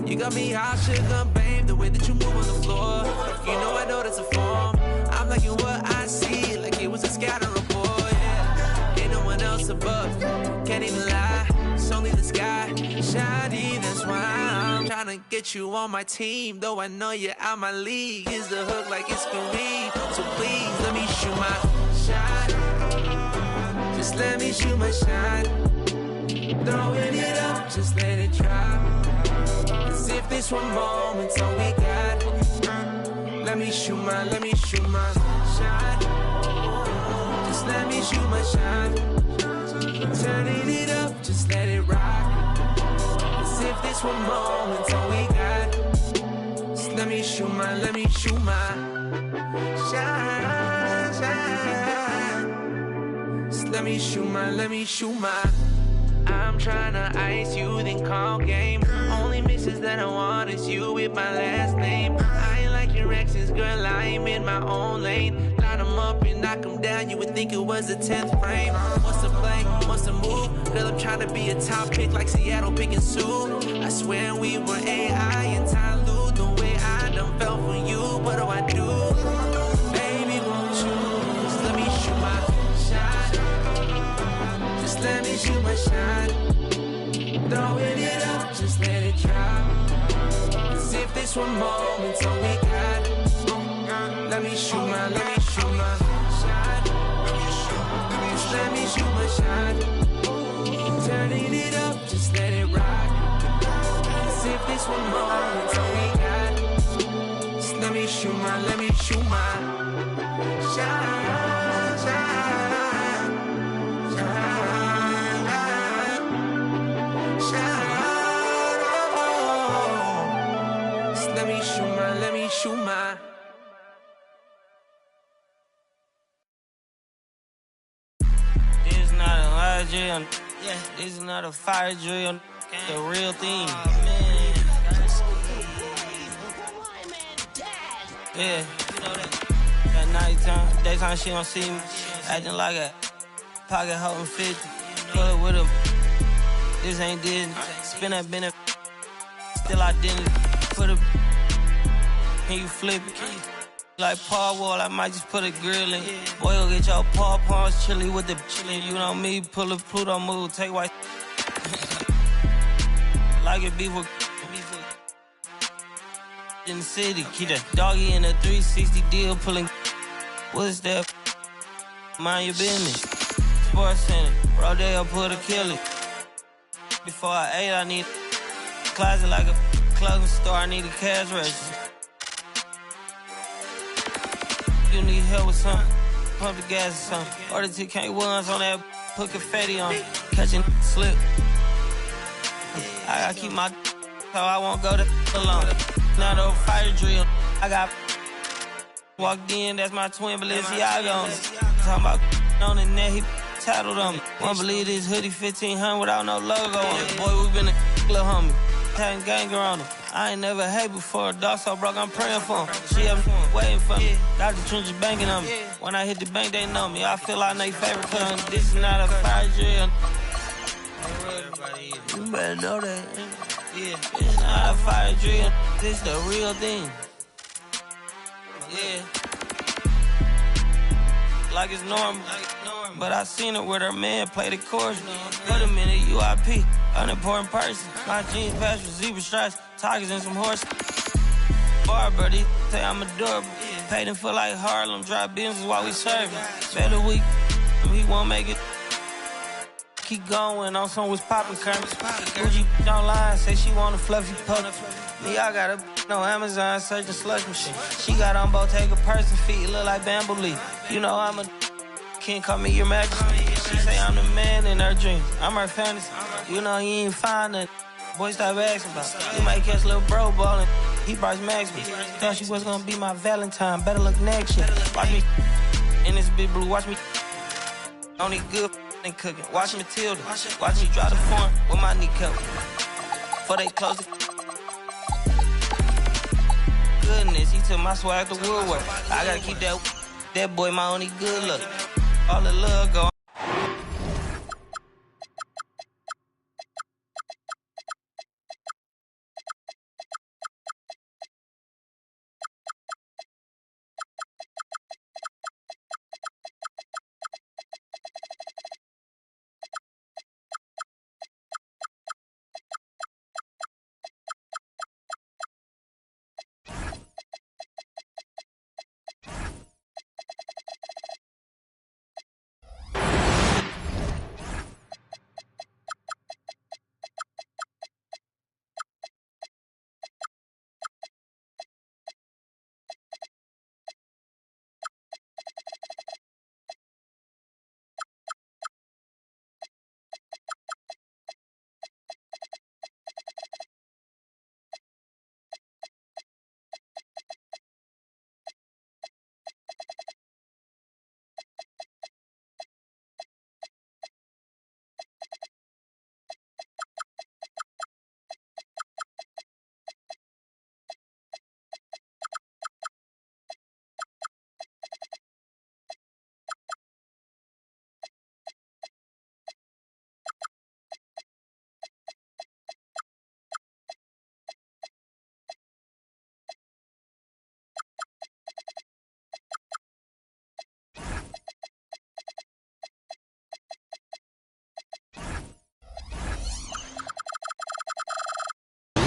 You got me hot sugar, babe, the way that you move on the floor. You know I know that's a form. I'm liking what I see, like it was a scatter report, yeah. Ain't no one else above, can't even lie. It's only the sky, shiny, that's why I'm trying to get you on my team. Though I know you're out my league, is the hook like it's Kareem. So please, let me shoot my shot. Just let me shoot my shot. Throwing it up, just let it drop. As if this one moment's all we got. Let me shoot my shot. Just let me shoot my shot. Turning it up, just let it rock. As if this one moment's all we got. Just let me shoot my shot. Just let me shoot my. I'm tryna ice you, then call game. Only misses that I want is you with my last name. I ain't like your exes, girl, I'm in my own lane. Line them up and knock them down, you would think it was the 10th frame. What's the play, what's the move? Girl, I'm tryna be a top pick like Seattle picking Sue. I swear we were AI and Ty Lue. The way I done fell for you, what do I do? Baby, won't you just let me shoot my shot? Just let me shoot my shot. Throwing it up, just let it drop. As if this this one moment, so we got it. Let me shoot my shot. Just let me shoot my shot. Turning it up, just let it rock. Sip this one moment, so we got it. Just let me shoot my shot. Let me shoot my. This is not a lie drill. Yeah, this is not a fire drill. The real thing. Yeah, you know that. At nighttime, daytime she don't see me. Acting like a pocket holding 50. Pull it with him. This ain't Disney. Spin that bend it. Still identity. Put a. Can you flip it? Like Paul Wall, I might just put a grill in. Boy, you'll get your paw paws chili with the chili. You know me, pull a Pluto move, take white. Like it beef with in the city. Keep that doggy in a 360 deal, pulling. What's that? Mind your business. Sports Center, Rodeo put a kill it. Before I ate, I need a closet like a clothing store. I need a cash register. You need help with something, pump the gas or something. Order 2K1s on that, put confetti on it. Catching slip. I gotta keep my so I won't go to alone. Not a fire drill. I got walked in, that's my twin Balenciaga on it. Talking about on the net, he tattled on me. Won't believe this hoodie 1500 without no logo on it. Boy, we been a little homie. Having ganger on him. I ain't never hate before. Dog so broke, I'm praying for him. She up waiting for me. Dr. Trench is banking on me. When I hit the bank, they know me. I feel like they favorite cause this is not a fire drill. You better know that. Yeah, it's not a fire drill. This the real thing. Yeah. Like it's normal. But I seen her with her man play the chorus. Put him in a UIP. Unimportant person. My jeans patch with zebra stripes, tigers and some horses. Bar buddy, say I'm adorable. Paid him for like Harlem, drive business while we serving. Better week, he won't make it. Keep going on some was popping currents. Gucci online, say she want a fluffy pup. Me, I got a no Amazon searching slush machine. She got on Bottega person feet, look like bamboo leaf. You know I'm a can't call me your majesty. She say I'm the man in her dreams. I'm her fantasy. You know he ain't find nothing. Boy, stop asking about it. You might catch little bro ballin'. He Bryce Maxwell. Thought she was gonna be my Valentine. Better look next year. Watch me in this big blue. Watch me only good and cooking. Watch Matilda. Watch me drive the form with my kneecap. Before they close the goodness, he took my swag to Woodward. I gotta keep that boy my only good look. All the love go.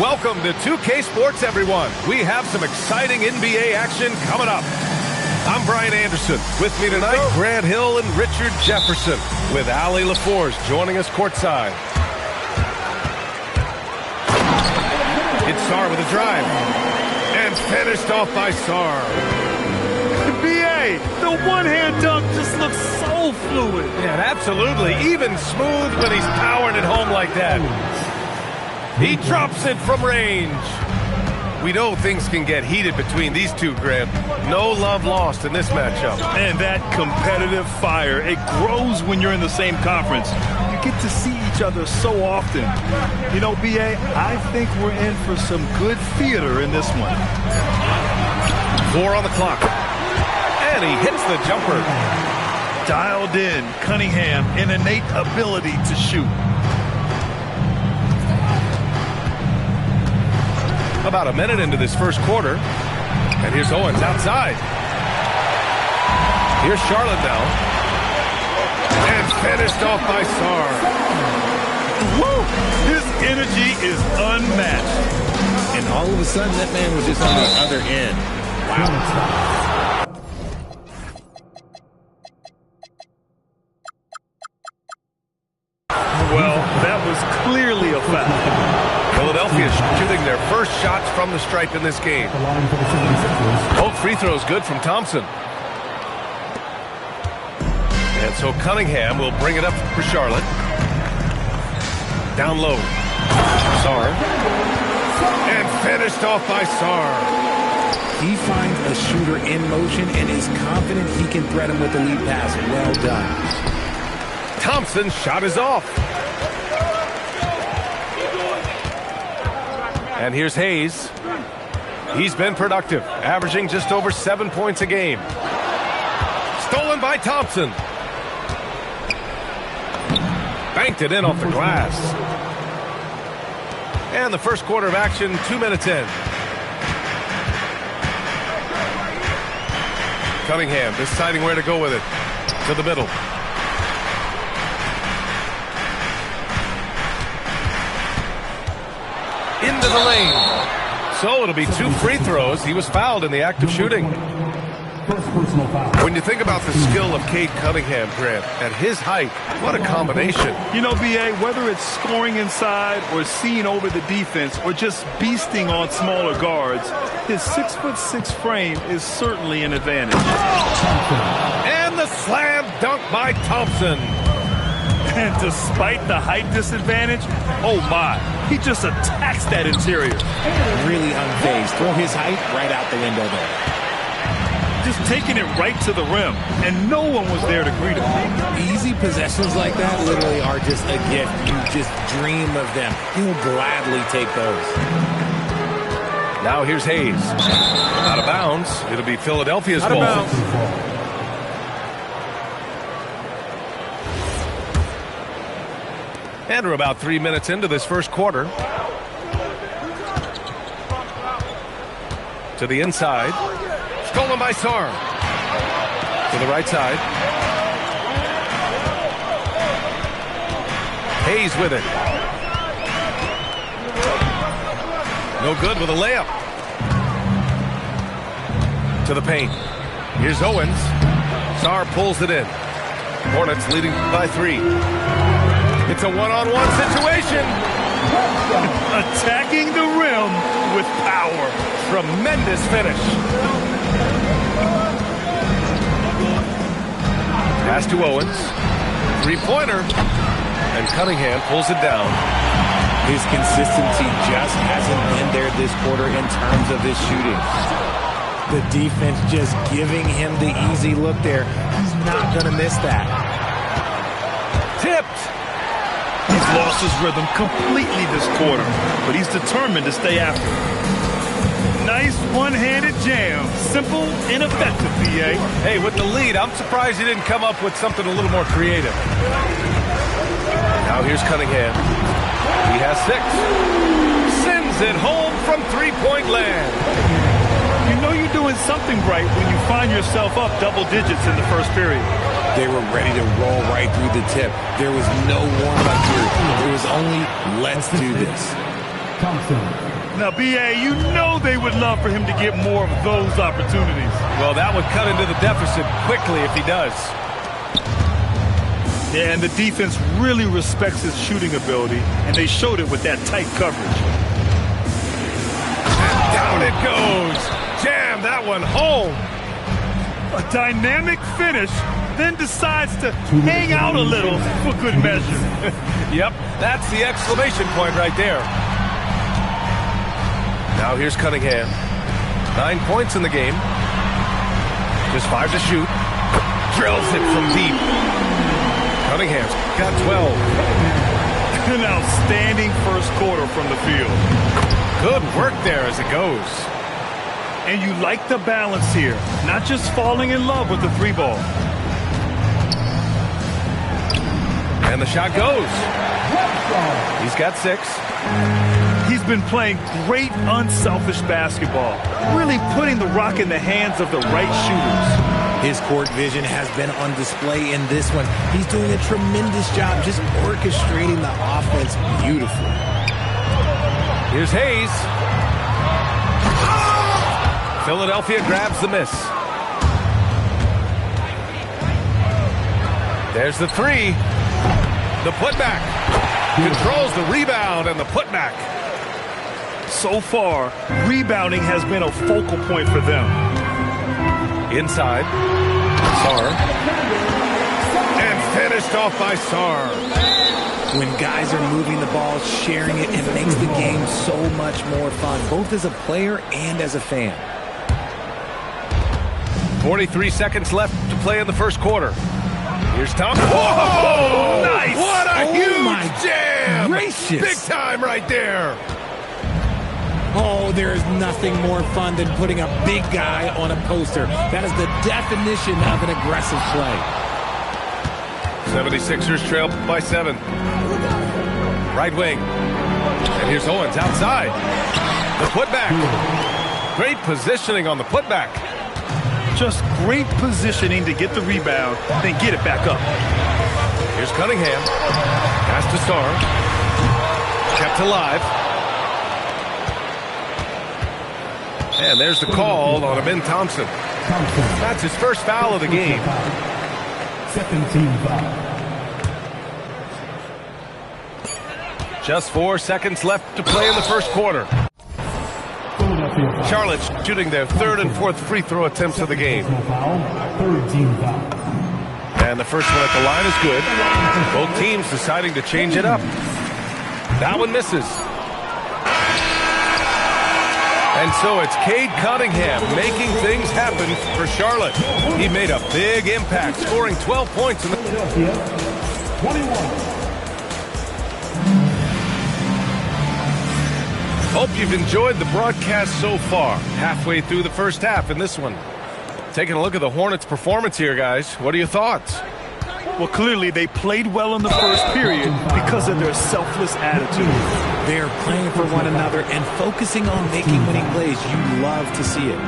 Welcome to 2K Sports, everyone. We have some exciting NBA action coming up. I'm Brian Anderson. With me tonight, Grant Hill and Richard Jefferson, with Allie LaForge joining us courtside. It's Sarr with a drive. And finished off by Sarr. B.A., the one-hand dunk just looks so fluid. Yeah, absolutely. Even smooth when he's powering it home like that. He drops it from range. We know things can get heated between these two, Grant. No love lost in this matchup. And that competitive fire, it grows when you're in the same conference. You get to see each other so often. You know, B.A., I think we're in for some good theater in this one. 4 on the clock. And he hits the jumper. Dialed in, Cunningham, an innate ability to shoot. About a minute into this first quarter. And here's Owens outside. Here's Charlotte now. And finished off by Sarr. Woo! His energy is unmatched. And all of a sudden, that man was just on the other end. Wow. Well, that was clearly a foul. Philadelphia shooting their first shots from the stripe in this game. Both free throws good from Thompson. And so Cunningham will bring it up for Charlotte. Down low. Sarr. And finished off by Sarr. He finds a shooter in motion and is confident he can threat him with the lead pass. Well done. Thompson's shot is off. And here's Hayes. He's been productive, averaging just over 7 points a game. Stolen by Thompson. Banked it in off the glass. And the first quarter of action, 2 minutes in. Cunningham deciding where to go with it. To the middle. Into the lane. So it'll be 2 free throws. He was fouled in the act of shooting. When you think about the skill of Cade Cunningham, Grant, at his height, what a combination. You know, B.A., whether it's scoring inside or seeing over the defense or just beasting on smaller guards, his 6'6" frame is certainly an advantage. And the slam dunk by Thompson. And despite the height disadvantage, oh my, he just attacks that interior. Really unfazed. Throw his height right out the window there. Just taking it right to the rim, and no one was there to greet him. Easy possessions like that literally are just a gift. You just dream of them. He'll gladly take those. Now here's Hayes. Out of bounds. It'll be Philadelphia's ball. Out of bounds. And we're about 3 minutes into this first quarter. To the inside. Stolen by Sarr. To the right side. Hayes with it. No good with a layup. To the paint. Here's Owens. Sarr pulls it in. Hornets leading by 3. It's a one-on-one situation. Attacking the rim with power. Tremendous finish. Pass to Owens. Three-pointer. And Cunningham pulls it down. His consistency just hasn't been there this quarter in terms of his shooting. The defense just giving him the easy look there. He's not going to miss that. Tipped. He's lost his rhythm completely this quarter, but he's determined to stay after it. Nice one-handed jam. Simple and effective, B.A. Hey, with the lead, I'm surprised he didn't come up with something a little more creative. Now here's Cunningham. He has 6. Sends it home from three-point land. You know you're doing something right when you find yourself up double digits in the first period. They were ready to roll right through the tip. There was no warm-up here. It was only, let's do this. Thompson. Now, B.A., you know they would love for him to get more of those opportunities. Well, that would cut into the deficit quickly if he does. Yeah, and the defense really respects his shooting ability, and they showed it with that tight coverage. And down it goes. Jam that one home. A dynamic finish, then decides to hang out a little for good measure. Yep, that's the exclamation point right there. Now here's Cunningham. 9 points in the game. Just 5 to shoot. Drills it from deep. Cunningham's got 12. An outstanding first quarter from the field. Good work there as it goes. And you like the balance here, not just falling in love with the three ball. And the shot goes. He's got 6. He's been playing great unselfish basketball, really putting the rock in the hands of the right shooters. His court vision has been on display in this one. He's doing a tremendous job just orchestrating the offense beautifully. Here's Hayes. Philadelphia grabs the miss. There's the 3. The putback. Controls the rebound and the putback. So far, rebounding has been a focal point for them. Inside. Sarr. And finished off by Sarr. When guys are moving the ball, sharing it, it makes the game so much more fun, both as a player and as a fan. 43 seconds left to play in the first quarter. Here's Thompson. Whoa! Nice! What a huge jam! Gracious. Big time right there. Oh, there is nothing more fun than putting a big guy on a poster. That is the definition of an aggressive play. 76ers trail by 7. Right wing. And here's Owens outside. The putback. Great positioning on the putback. Just great positioning to get the rebound, then get it back up. Here's Cunningham. Pass to Sarr. Kept alive. And there's the call on Amin Thompson. That's his first foul of the game. Second team foul. Just 4 seconds left to play in the first quarter. Charlotte shooting their 3rd and 4th free throw attempts of the game. Third team foul. And the first one at the line is good. Both teams deciding to change it up. That one misses. And so it's Cade Cunningham making things happen for Charlotte. He made a big impact, scoring 12 points in the 21. Hope you've enjoyed the broadcast so far. Halfway through the first half in this one. Taking a look at the Hornets' performance here, guys. What are your thoughts? Well, clearly they played well in the first period because of their selfless attitude. They're playing for one another and focusing on making winning plays. You love to see it.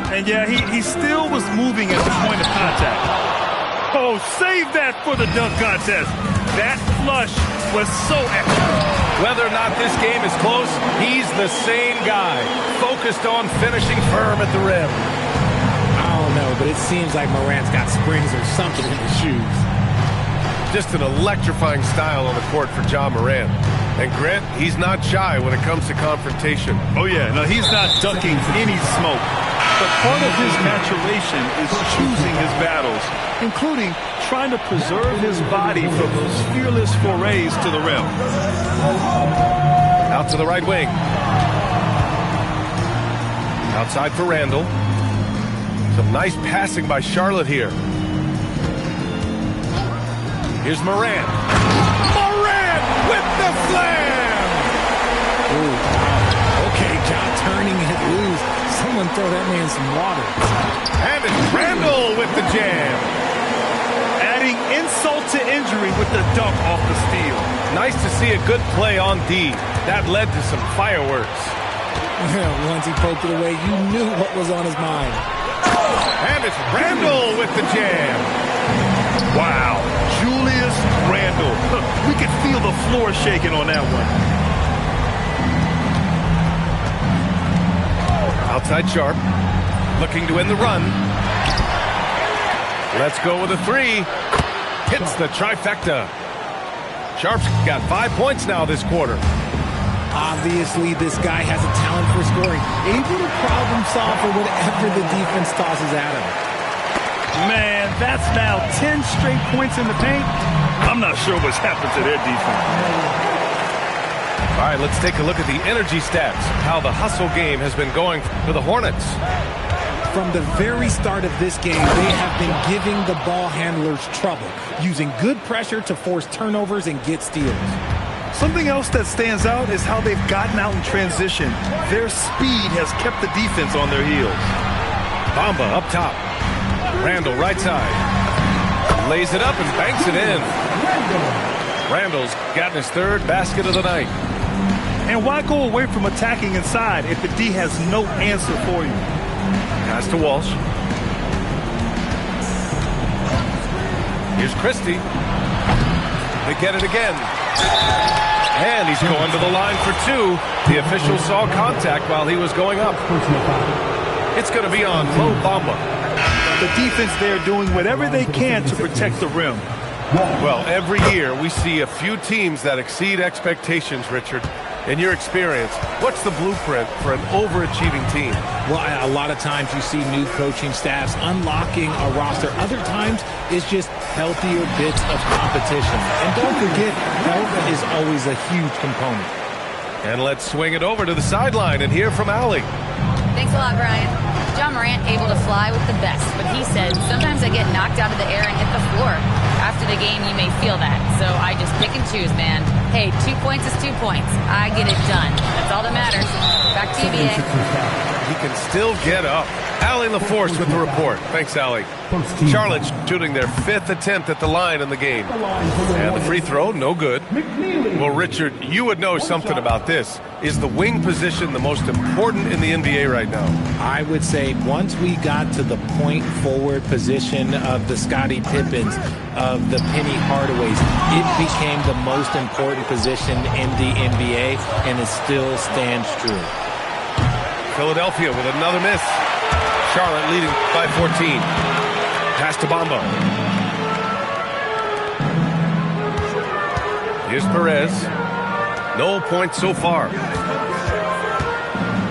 And yeah, he still was moving at the point of contact. Oh, save that for the dunk contest. That flush was so excellent. Whether or not this game is close, he's the same guy, focused on finishing firm at the rim. I don't know, but it seems like Morant's got springs or something in his shoes. Just an electrifying style on the court for Ja Morant. And Grant, he's not shy when it comes to confrontation. Oh yeah, no, he's not ducking any smoke. But part of his maturation is choosing his battles, including trying to preserve his body from those fearless forays to the rim. Out to the right wing. Outside for Randall. Some nice passing by Charlotte here. Here's Morant. Morant with the slam! Ooh, wow. Okay, John turning it loose. Someone throw that man some water. And it's Randall with the jam. Adding insult to injury with the dunk off the steal. Nice to see a good play on D. That led to some fireworks. Once he poked it away, you knew what was on his mind. And it's Randall with the jam. Wow, Julius Randle. We could feel the floor shaking on that one. side Sharp. Looking to end the run. Let's go with a three. Hits the trifecta. Sharp's got 5 points now this quarter. Obviously, this guy has a talent for scoring. Able to problem solve for whatever the defense tosses at him. Man, that's now 10 straight points in the paint. I'm not sure what's happened to their defense. All right, let's take a look at the energy stats. How the hustle game has been going for the Hornets. From the very start of this game, they have been giving the ball handlers trouble, using good pressure to force turnovers and get steals. Something else that stands out is how they've gotten out in transition. Their speed has kept the defense on their heels. Bamba up top. Randall right side. Lays it up and banks it in. Randall's gotten his third basket of the night. And why go away from attacking inside if the D has no answer for you? Pass to Walsh. Here's Christie. They get it again. And he's going to the line for two. The official saw contact while he was going up. It's going to be on Mo Bamba. The defense there doing whatever they can to protect the rim. Well, every year we see a few teams that exceed expectations, Richard. In your experience, what's the blueprint for an overachieving team? Well, a lot of times you see new coaching staffs unlocking a roster. Other times it's just healthier bits of competition. And don't forget, health is always a huge component. And let's swing it over to the sideline and hear from Allie. Thanks a lot, Brian. John Morant able to fly with the best, but he said, sometimes I get knocked out of the air and hit the floor. After the game, you may feel that, so I just pick and choose, man. Hey, 2 points is 2 points. I get it done. That's all that matters. Back to you, BA. He can still get up. Allie LaForce with the report. Thanks, Allie. Charlotte shooting their 5th attempt at the line in the game. And the free throw, no good. Well, Richard, you would know something about this. Is the wing position the most important in the NBA right now? I would say once we got to the point forward position of the Scottie Pippens, of the Penny Hardaways, it became the most important position in the NBA, and it still stands true. Philadelphia with another miss. Charlotte leading by 14. Pass to Bamba. Here's Perez. No points so far.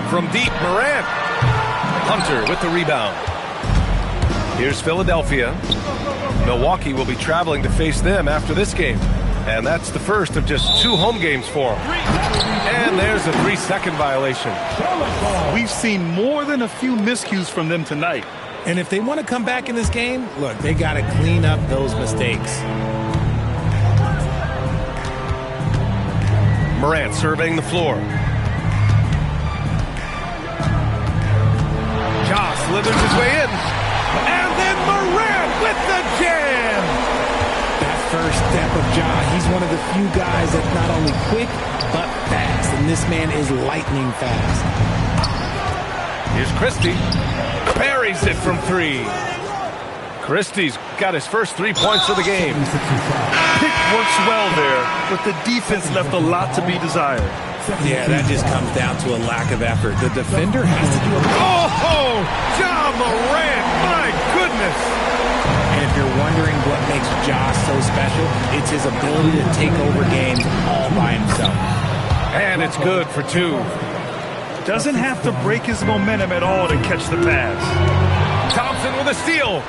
From deep, Morant. Hunter with the rebound. Here's Philadelphia. Milwaukee will be traveling to face them after this game. And that's the first of just 2 home games for them. And there's a 3-second violation. We've seen more than a few miscues from them tonight. And if they want to come back in this game, look, they got to clean up those mistakes. Morant surveying the floor. Ja slithers his way in. And then Morant with the jam. That first step of Ja, he's one of the few guys that's not only quick, but fast. And this man is lightning fast. Here's Christie. Parries it from 3. Christie's got his first 3 points of the game. Pick works well there, but the defense left a lot to be desired. Yeah, that just comes down to a lack of effort. The defender has to do a lot. Oh, Ja Morant, my goodness. And if you're wondering what makes Ja so special, it's his ability to take over games all by himself. And it's good for 2. Doesn't have to break his momentum at all to catch the pass. Thompson with a steal.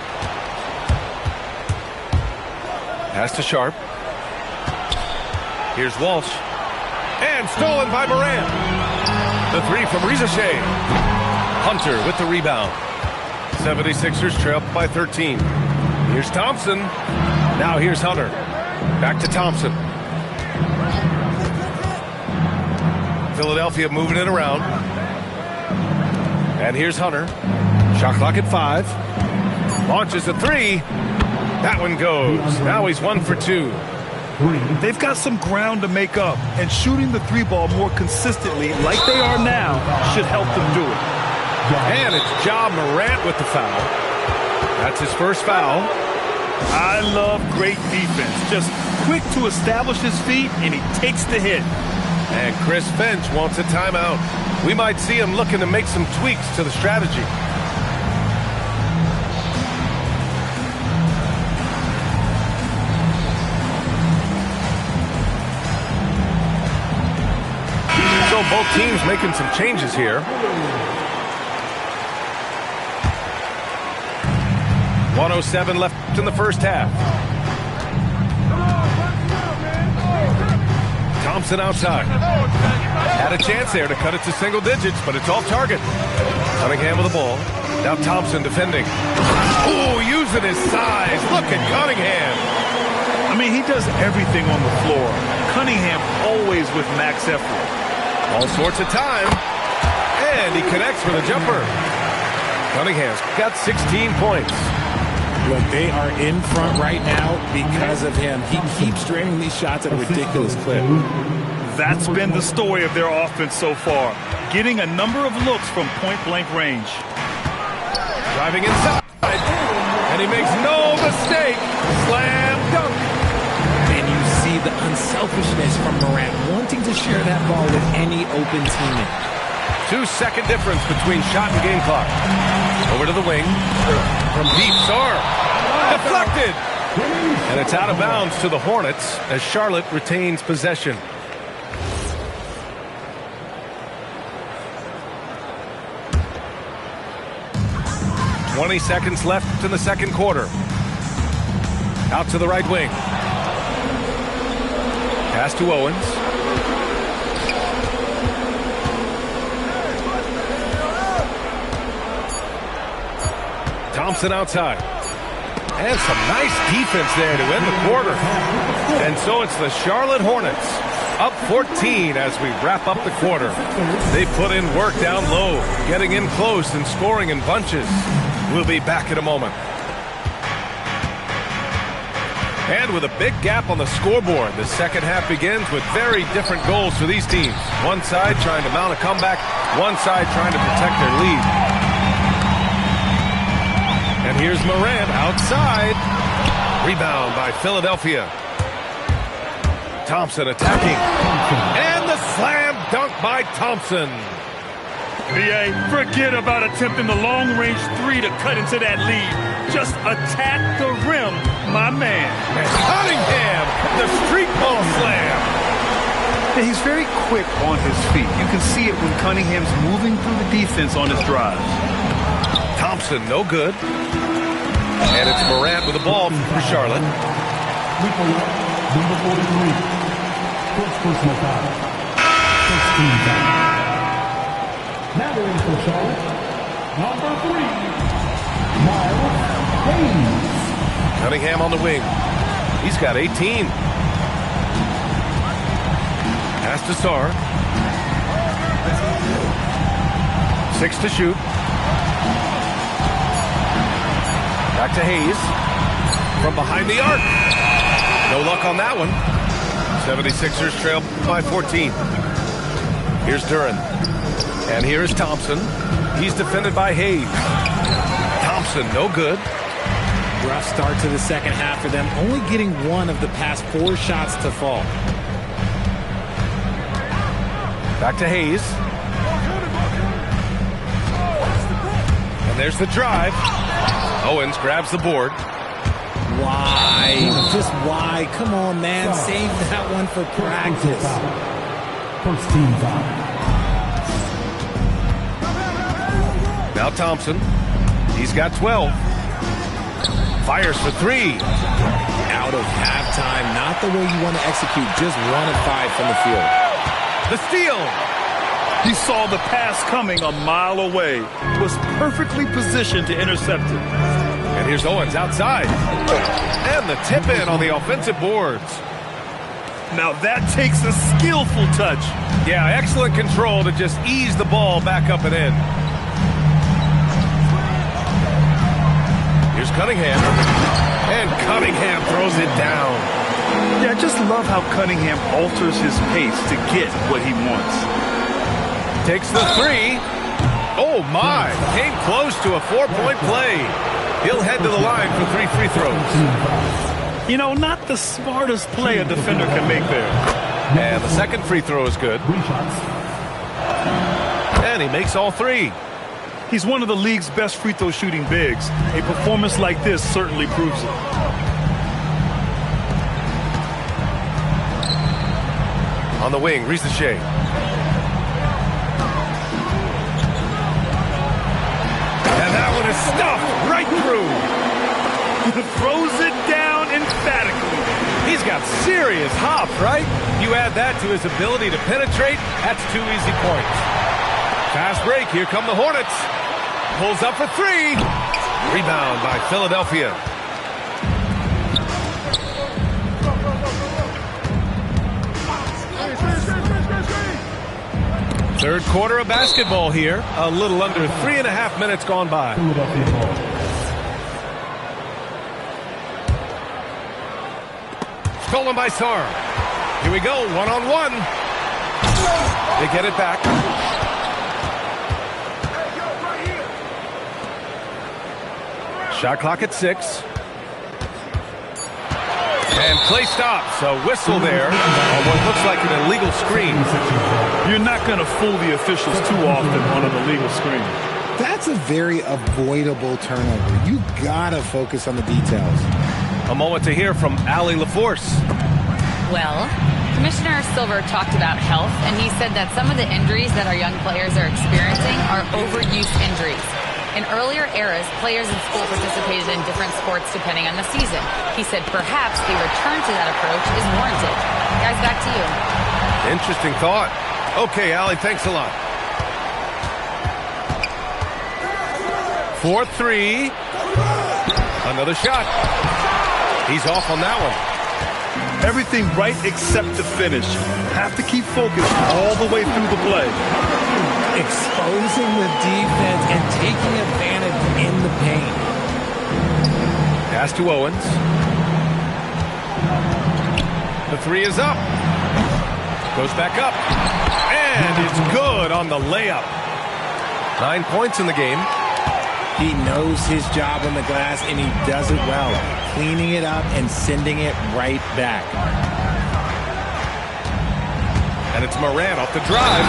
Pass to Sharp. Here's Walsh. And stolen by Morant. The 3 from Rizachet. Hunter with the rebound. 76ers trail by 13. Here's Thompson. Now here's Hunter. Back to Thompson. Philadelphia moving it around. And here's Hunter. Shot clock at 5. Launches a 3. That one goes. Now he's 1 for 2. They've got some ground to make up, and shooting the 3-ball more consistently like they are now should help them do it. And it's Ja Morant with the foul. That's his first foul. I love great defense. Just quick to establish his feet, and he takes the hit. And Chris Finch wants a timeout. We might see him looking to make some tweaks to the strategy. So both teams making some changes here. 1:07 left in the first half. Thompson outside. Had a chance there to cut it to single digits, but it's off target. Cunningham with the ball. Now Thompson defending. Oh, using his size. Look at Cunningham. I mean, he does everything on the floor. Cunningham always with max effort. All sorts of time. And he connects with a jumper. Cunningham's got 16 points. Look, they are in front right now because of him. He keeps draining these shots at a ridiculous clip. That's been the story of their offense so far. Getting a number of looks from point-blank range. Driving inside. And he makes no mistake. Slam dunk. And you see the unselfishness from Morant, wanting to share that ball with any open teammate. 2-second difference between shot and game clock. Over to the wing. From deep, Sarr. Deflected. And it's out of bounds to the Hornets as Charlotte retains possession. "20 seconds left in the second quarter. Out to the right wing. Pass to Owens. Thompson outside. And some nice defense there to end the quarter. And so it's the Charlotte Hornets up 14 as we wrap up the quarter. They put in work down low, getting in close and scoring in bunches. We'll be back in a moment. And with a big gap on the scoreboard, the second half begins with very different goals for these teams. One side trying to mount a comeback, one side trying to protect their lead. And here's Morant outside. Rebound by Philadelphia. Thompson attacking. And the slam dunk by Thompson. B.A., forget about attempting the long-range three to cut into that lead. Just attack the rim, my man. And Cunningham, the street ball slam. Yeah, he's very quick on his feet. You can see it when Cunningham's moving through the defense on his drives. Thompson, no good. And it's Morant with the ball for Charlotte. Number 43. First personal foul. First team foul. Now in for Charlotte. Number 3. Miles Hayes. Cunningham on the wing. He's got 18. Pass to Sarr. 6 to shoot. Back to Hayes. From behind the arc. No luck on that one. 76ers trail by 14. Here's Duren. And here's Thompson. He's defended by Hayes. Thompson, no good. Rough start to the second half for them, only getting one of the past 4 shots to fall. Back to Hayes. And there's the drive. Owens grabs the board. Why? Just why? Come on, man. Save that one for practice. First team foul. Now Thompson. He's got 12. Fires for 3. Out of halftime. Not the way you want to execute. Just 1 of 5 from the field. The steal. He saw the pass coming a mile away. Was perfectly positioned to intercept it. And here's Owens outside. And the tip in on the offensive boards. Now that takes a skillful touch. Yeah, excellent control to just ease the ball back up and in. Here's Cunningham. And Cunningham throws it down. Yeah, I just love how Cunningham alters his pace to get what he wants. Takes the 3. Oh, my. Came close to a 4-point play. He'll head to the line for 3 free throws. You know, not the smartest play a defender can make there. And the second free throw is good. And he makes all three. He's one of the league's best free throw shooting bigs. A performance like this certainly proves it. On the wing, Risacher. And that one is stuffed right through. Throws it down emphatically. He's got serious hop, right? You add that to his ability to penetrate, that's 2 easy points. Fast break, here come the Hornets. Pulls up for three. Rebound by Philadelphia. Third quarter of basketball here. A little under 3.5 minutes gone by. Stolen by Sarr. Here we go, one-on-one. They get it back. Shot clock at 6. And play stops. A whistle there on what looks like an illegal screen. You're not going to fool the officials too often on an illegal screen. That's a very avoidable turnover. You gotta focus on the details. A moment to hear from Allie LaForce. Well, Commissioner Silver talked about health, and he said that some of the injuries that our young players are experiencing are overuse injuries. In earlier eras, players in school participated in different sports depending on the season. He said perhaps a return to that approach is warranted. Guys, back to you. Interesting thought. Okay, Allie, thanks a lot. 4-3. Another shot. He's off on that one. Everything right except the finish. Have to keep focused all the way through the play. Exposing the defense and taking advantage in the paint. Pass to Owens. The three is up. Goes back up. And it's good on the layup. 9 points in the game. He knows his job on the glass, and he does it well. Cleaning it up and sending it right back. And it's Moran off the drive.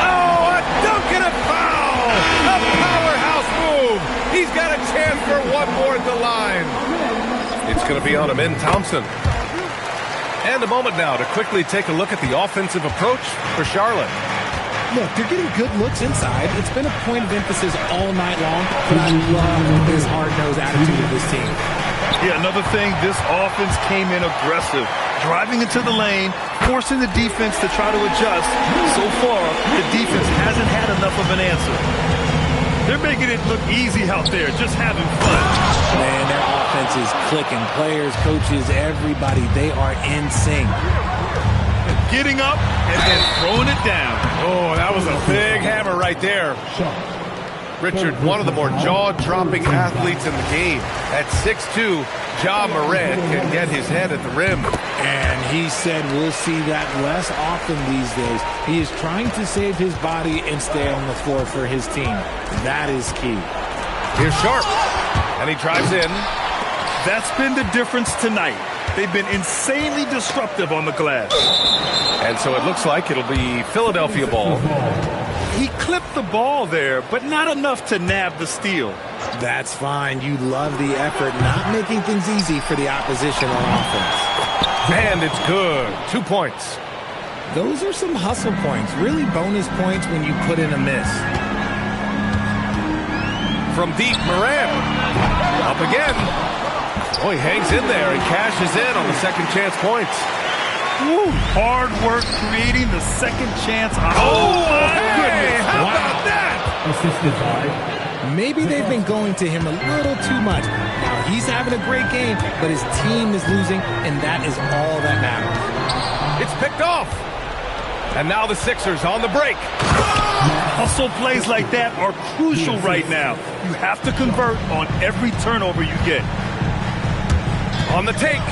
Oh, a dunk and a foul! A powerhouse move! He's got a chance for one more at the line. It's going to be on Amin Thompson. And a moment now to quickly take a look at the offensive approach for Charlotte. Look, they're getting good looks inside. It's been a point of emphasis all night long, but I love this hard-nosed attitude of this team. Yeah, another thing, this offense came in aggressive, driving into the lane, forcing the defense to try to adjust. So far, the defense hasn't had enough of an answer. They're making it look easy out there, just having fun. Man, their offense is clicking. Players, coaches, everybody, they are in sync. Getting up and then throwing it down. Oh, that was a big hammer right there. Richard, one of the more jaw-dropping athletes in the game. At 6'2", Ja Morant can get his head at the rim. And he said we'll see that less often these days. He is trying to save his body and stay on the floor for his team. That is key. Here's Sharp, and he drives in. That's been the difference tonight. They've been insanely disruptive on the glass. And so it looks like it'll be Philadelphia ball. He clipped the ball there, but not enough to nab the steal. That's fine. You love the effort, not making things easy for the opposition on offense. And it's good. 2 points. Those are some hustle points. Really bonus points when you put in a miss. From deep, Moran. Up again. Oh, he hangs in there and cashes in on the second chance points. Woo, hard work creating the second chance. Oh, my goodness. How about that? Assisted by. Maybe they've been going to him a little too much. Now, he's having a great game, but his team is losing, and that is all that matters. It's picked off. And now the Sixers on the break. Hustle plays like that are crucial right now. You have to convert on every turnover you get. On the take.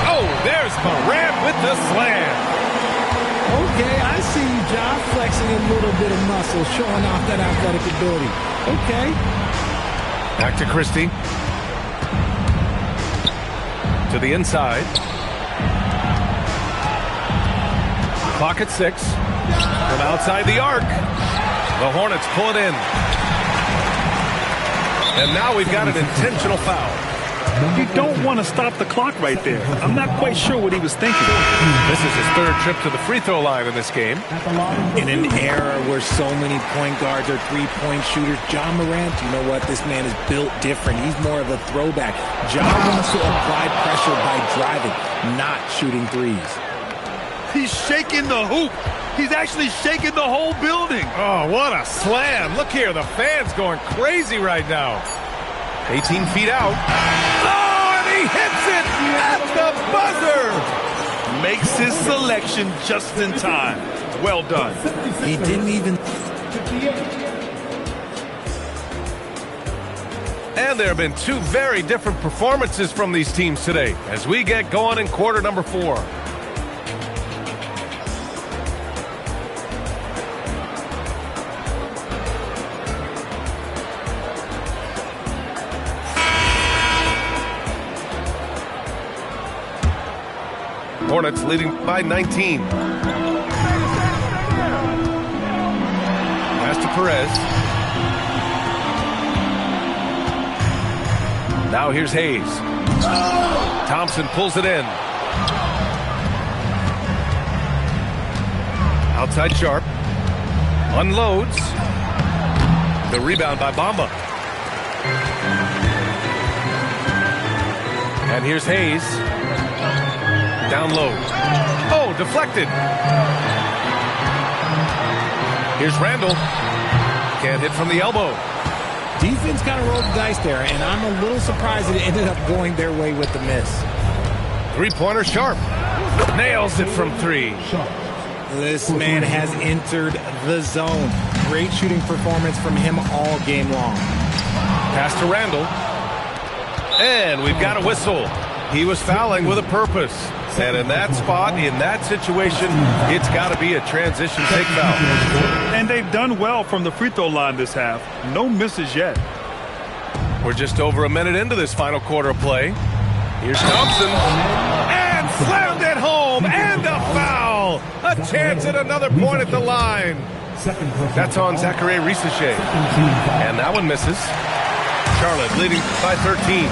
Oh, there's Moran with the slam. Okay, I see you, John, flexing a little bit of muscle, showing off that athletic ability. Okay. Back to Christie. To the inside. Clock at 6. From outside the arc. The Hornets pull it in. And now we've got an intentional foul. You don't want to stop the clock right there. I'm not quite sure what he was thinking. This is his third trip to the free throw line in this game. In an era where so many point guards are three-point shooters, Ja Morant, you know what? This man is built different. He's more of a throwback. Ja wants to apply pressure by driving, not shooting threes. He's shaking the hoop. He's actually shaking the whole building. Oh, what a slam. Look here, the fans going crazy right now. 18 feet out. Oh, and he hits it at the buzzer. Makes his selection just in time. Well done. He didn't even... And there have been two very different performances from these teams today as we get going in quarter number 4. Hornets leading by 19. Pass to Perez. Now here's Hayes. Thompson pulls it in. Outside Sharp. Unloads. The rebound by Bamba. And here's Hayes. Down low. Oh, deflected. Here's Randall. Can't hit from the elbow. Defense kind of rolled the dice there, and I'm a little surprised it ended up going their way with the miss. Three-pointer Sharp. Nails it from 3. This man has entered the zone. Great shooting performance from him all game long. Pass to Randall. And we've got a whistle. He was fouling with a purpose. And in that spot, in that situation, it's got to be a transition take foul. And they've done well from the free throw line this half. No misses yet. We're just over a minute into this final quarter of play. Here's Thompson. And slammed it home. And a foul. A chance at another point at the line. That's on Zachary Risacher. And that one misses. Charlotte leading by 13.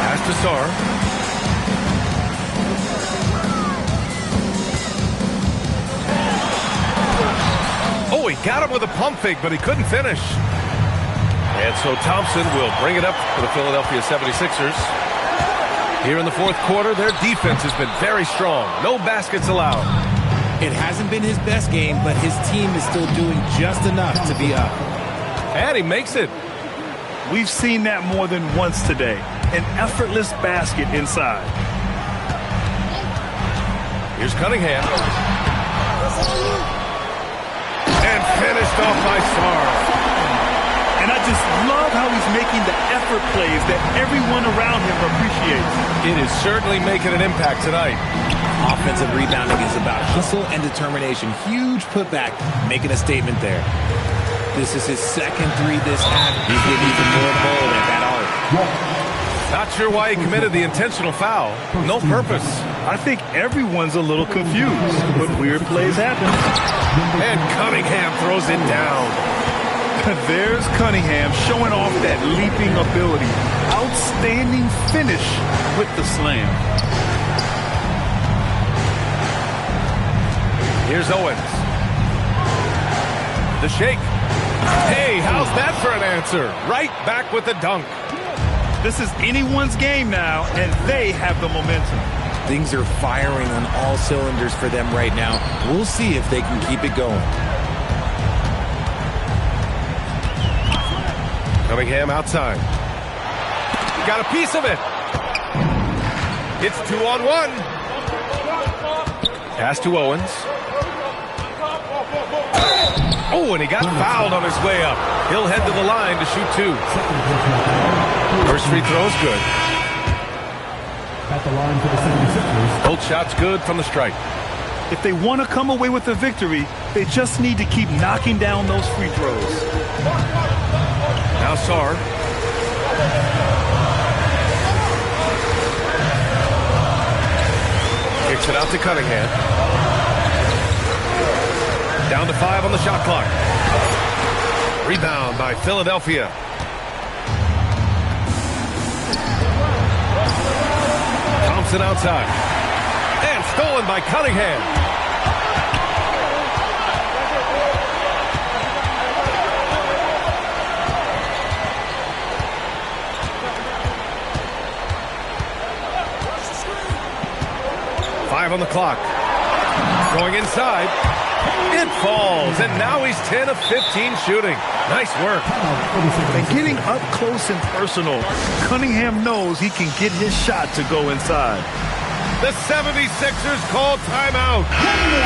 Pass to Sarr. Oh, he got him with a pump fake, but he couldn't finish. And so Thompson will bring it up for the Philadelphia 76ers. Here in the fourth quarter, their defense has been very strong. No baskets allowed. It hasn't been his best game, but his team is still doing just enough to be up. And he makes it. We've seen that more than once today. An effortless basket inside. Here's Cunningham. And finished off by Sarr. And I just love how he's making the effort plays that everyone around him appreciates. It is certainly making an impact tonight. Offensive rebounding is about hustle and determination. Huge putback, making a statement there. This is his second 3 this half. He's getting even more bold at that arc. Not sure why he committed the intentional foul. No purpose. I think everyone's a little confused, but weird plays happen. And Cunningham throws it down. There's Cunningham showing off that leaping ability. Outstanding finish with the slam. Here's Owens. The shake. Hey, how's that for an answer? Right back with the dunk. This is anyone's game now, and they have the momentum. Things are firing on all cylinders for them right now. We'll see if they can keep it going. Cunningham outside. Got a piece of it. It's 2-on-1. Pass to Owens. Oh, and he got fouled on his way up. He'll head to the line to shoot 2. First free throw is good. At the line for the 76ers. Both shots good from the strike. If they want to come away with a victory, they just need to keep knocking down those free throws. Now Sarr. Kicks it out to Cunningham. Down to 5 on the shot clock. Rebound by Philadelphia. Thompson outside. And stolen by Cunningham. Five on the clock. Going inside. It falls, and now he's 10 of 15 shooting. Nice work. And getting up close and personal, Cunningham knows he can get his shot to go inside. The 76ers call timeout.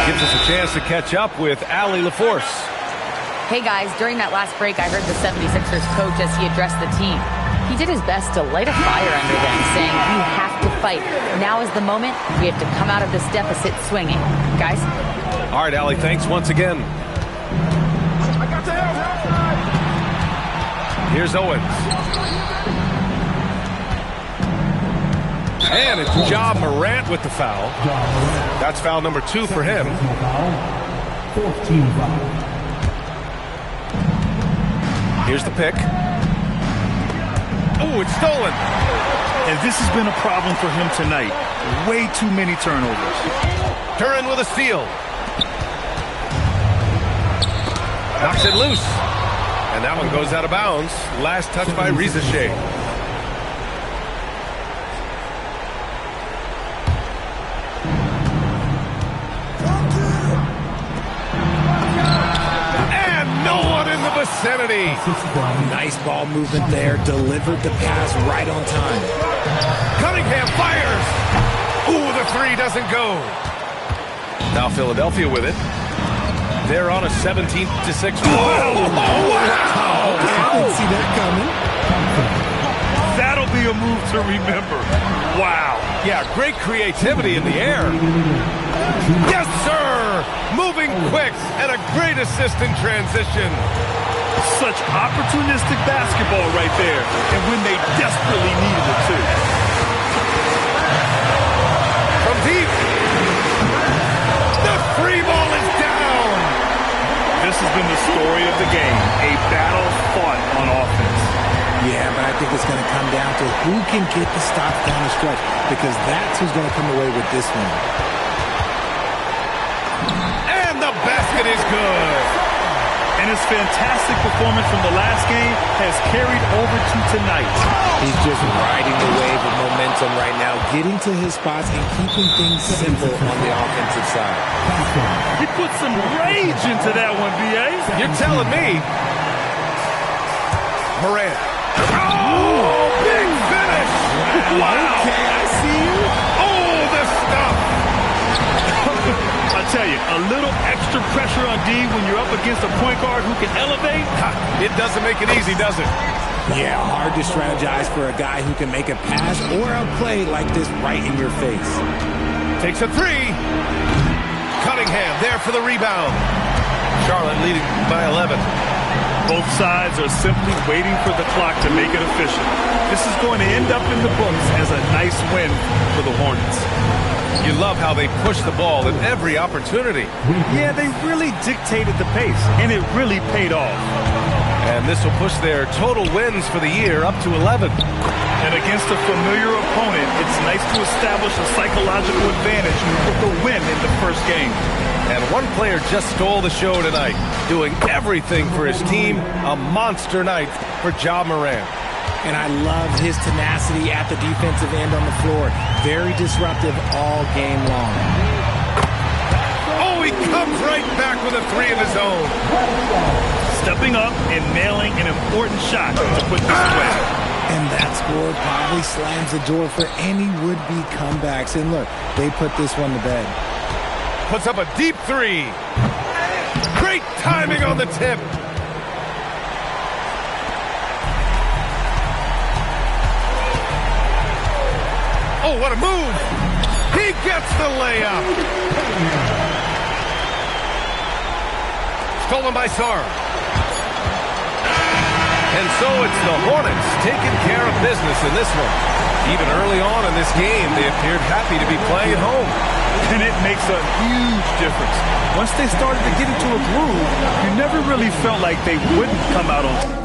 Gives us a chance to catch up with Allie LaForce. Hey guys, during that last break, I heard the 76ers coach as he addressed the team. He did his best to light a fire under them, saying, "We have to fight. Now is the moment. We have to come out of this deficit swinging." Guys? All right, Allie, thanks once again. Here's Owens. And it's Ja Morant with the foul. That's foul number 2 for him. 14 foul. Here's the pick. Oh, it's stolen. And this has been a problem for him tonight. Way too many turnovers. Curran with a steal. Knocks it loose. And that one goes out of bounds. Last touch by Reza Shea. And no one in the vicinity. Nice ball movement there. Delivered the pass right on time. Cunningham fires. Ooh, the 3 doesn't go. Now Philadelphia with it. They're on a 17-6. Whoa! Wow! I didn't see that coming. That'll be a move to remember. Wow. Yeah, great creativity in the air. Yes, sir! Moving quick and a great assist in transition. Such opportunistic basketball right there. And when they desperately needed it, too. From deep. The 3 ball is down. This has been the story of the game. A battle fought on offense. Yeah, but I think it's going to come down to who can get the stops down the stretch, because that's who's going to come away with this one. And the basket is good. And his fantastic performance from the last game has carried over to tonight. He's just riding the wave of momentum right now, getting to his spots and keeping things simple on the offensive side. He put some rage into that one, B.A. You're telling me. Morant. Oh, big finish. Wow. Okay, I see you. Oh, the stuff. I tell you, a little extra pressure on D when you're up against a point guard who can elevate. It doesn't make it easy, does it? Yeah, hard to strategize for a guy who can make a pass or a play like this right in your face. Takes a 3. Cunningham there for the rebound. Charlotte leading by 11. Both sides are simply waiting for the clock to make it official. This is going to end up in the books as a nice win for the Hornets. You love how they push the ball at every opportunity. Yeah, they really dictated the pace, and it really paid off. And this will push their total wins for the year up to 11. And against a familiar opponent, it's nice to establish a psychological advantage with the win in the first game. And one player just stole the show tonight, doing everything for his team. A monster night for Ja Morant. And I love his tenacity at the defensive end on the floor. Very disruptive all game long. Oh, he comes right back with a 3 of his own. Stepping up and nailing an important shot to put this away. And that score probably slams the door for any would-be comebacks. And look, they put this one to bed. Puts up a deep 3. Great timing on the tip. Oh, what a move. He gets the layup. Stolen by Sarr. And so it's the Hornets taking care of business in this one. Even early on in this game, they appeared happy to be playing at home. And it makes a huge difference. Once they started to get into a groove, you never really felt like they wouldn't come out on top.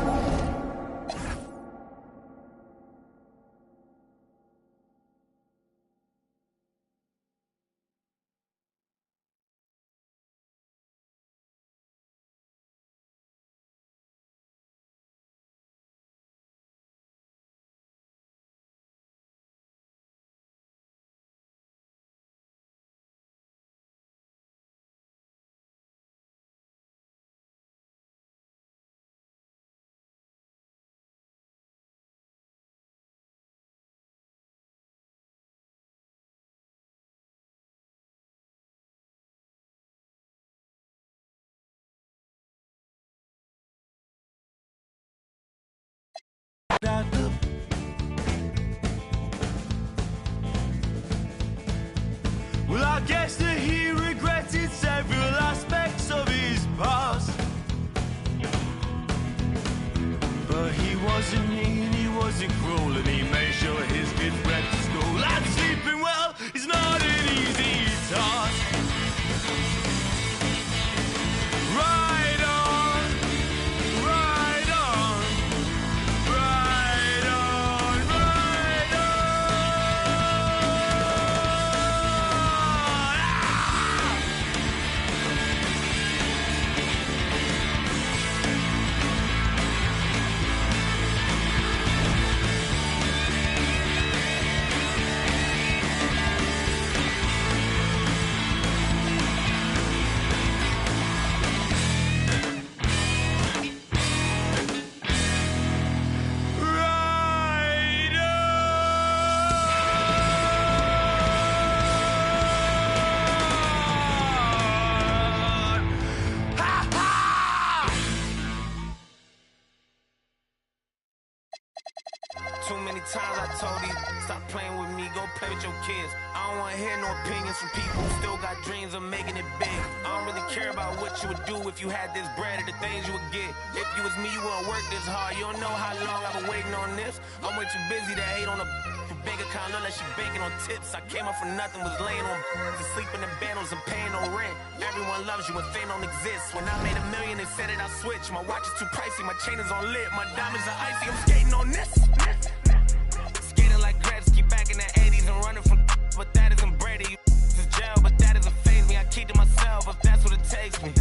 Well, I guess that he regretted several aspects of his past, but he wasn't mean, he wasn't cruel, and he made sure his kids went to school. And sleeping well is not an easy task. Ride on, ride on, ride on, ride on. Too many times I told you, stop playing with me, go play with your kids. I don't want to hear no opinions from people who still got dreams of making it big. I don't really care about what you would do if you had this bread or the things you would get. If you was me, you wouldn't work this hard. You don't know how long I've been waiting on this. I'm way too busy to hate on a bank account, look like she banking on tips. I came up for nothing, was laying on to sleeping in bundles and paying no rent. Everyone loves you and fame don't exist. When I made $1 million, they said that I switched. My watch is too pricey, my chain is on lit, my diamonds are icy. I'm skating on this. Skating like Gretzky back in the 80s and running from but that isn't Brady. This is jail, but that doesn't faze me. I keep to myself if that's what it takes me.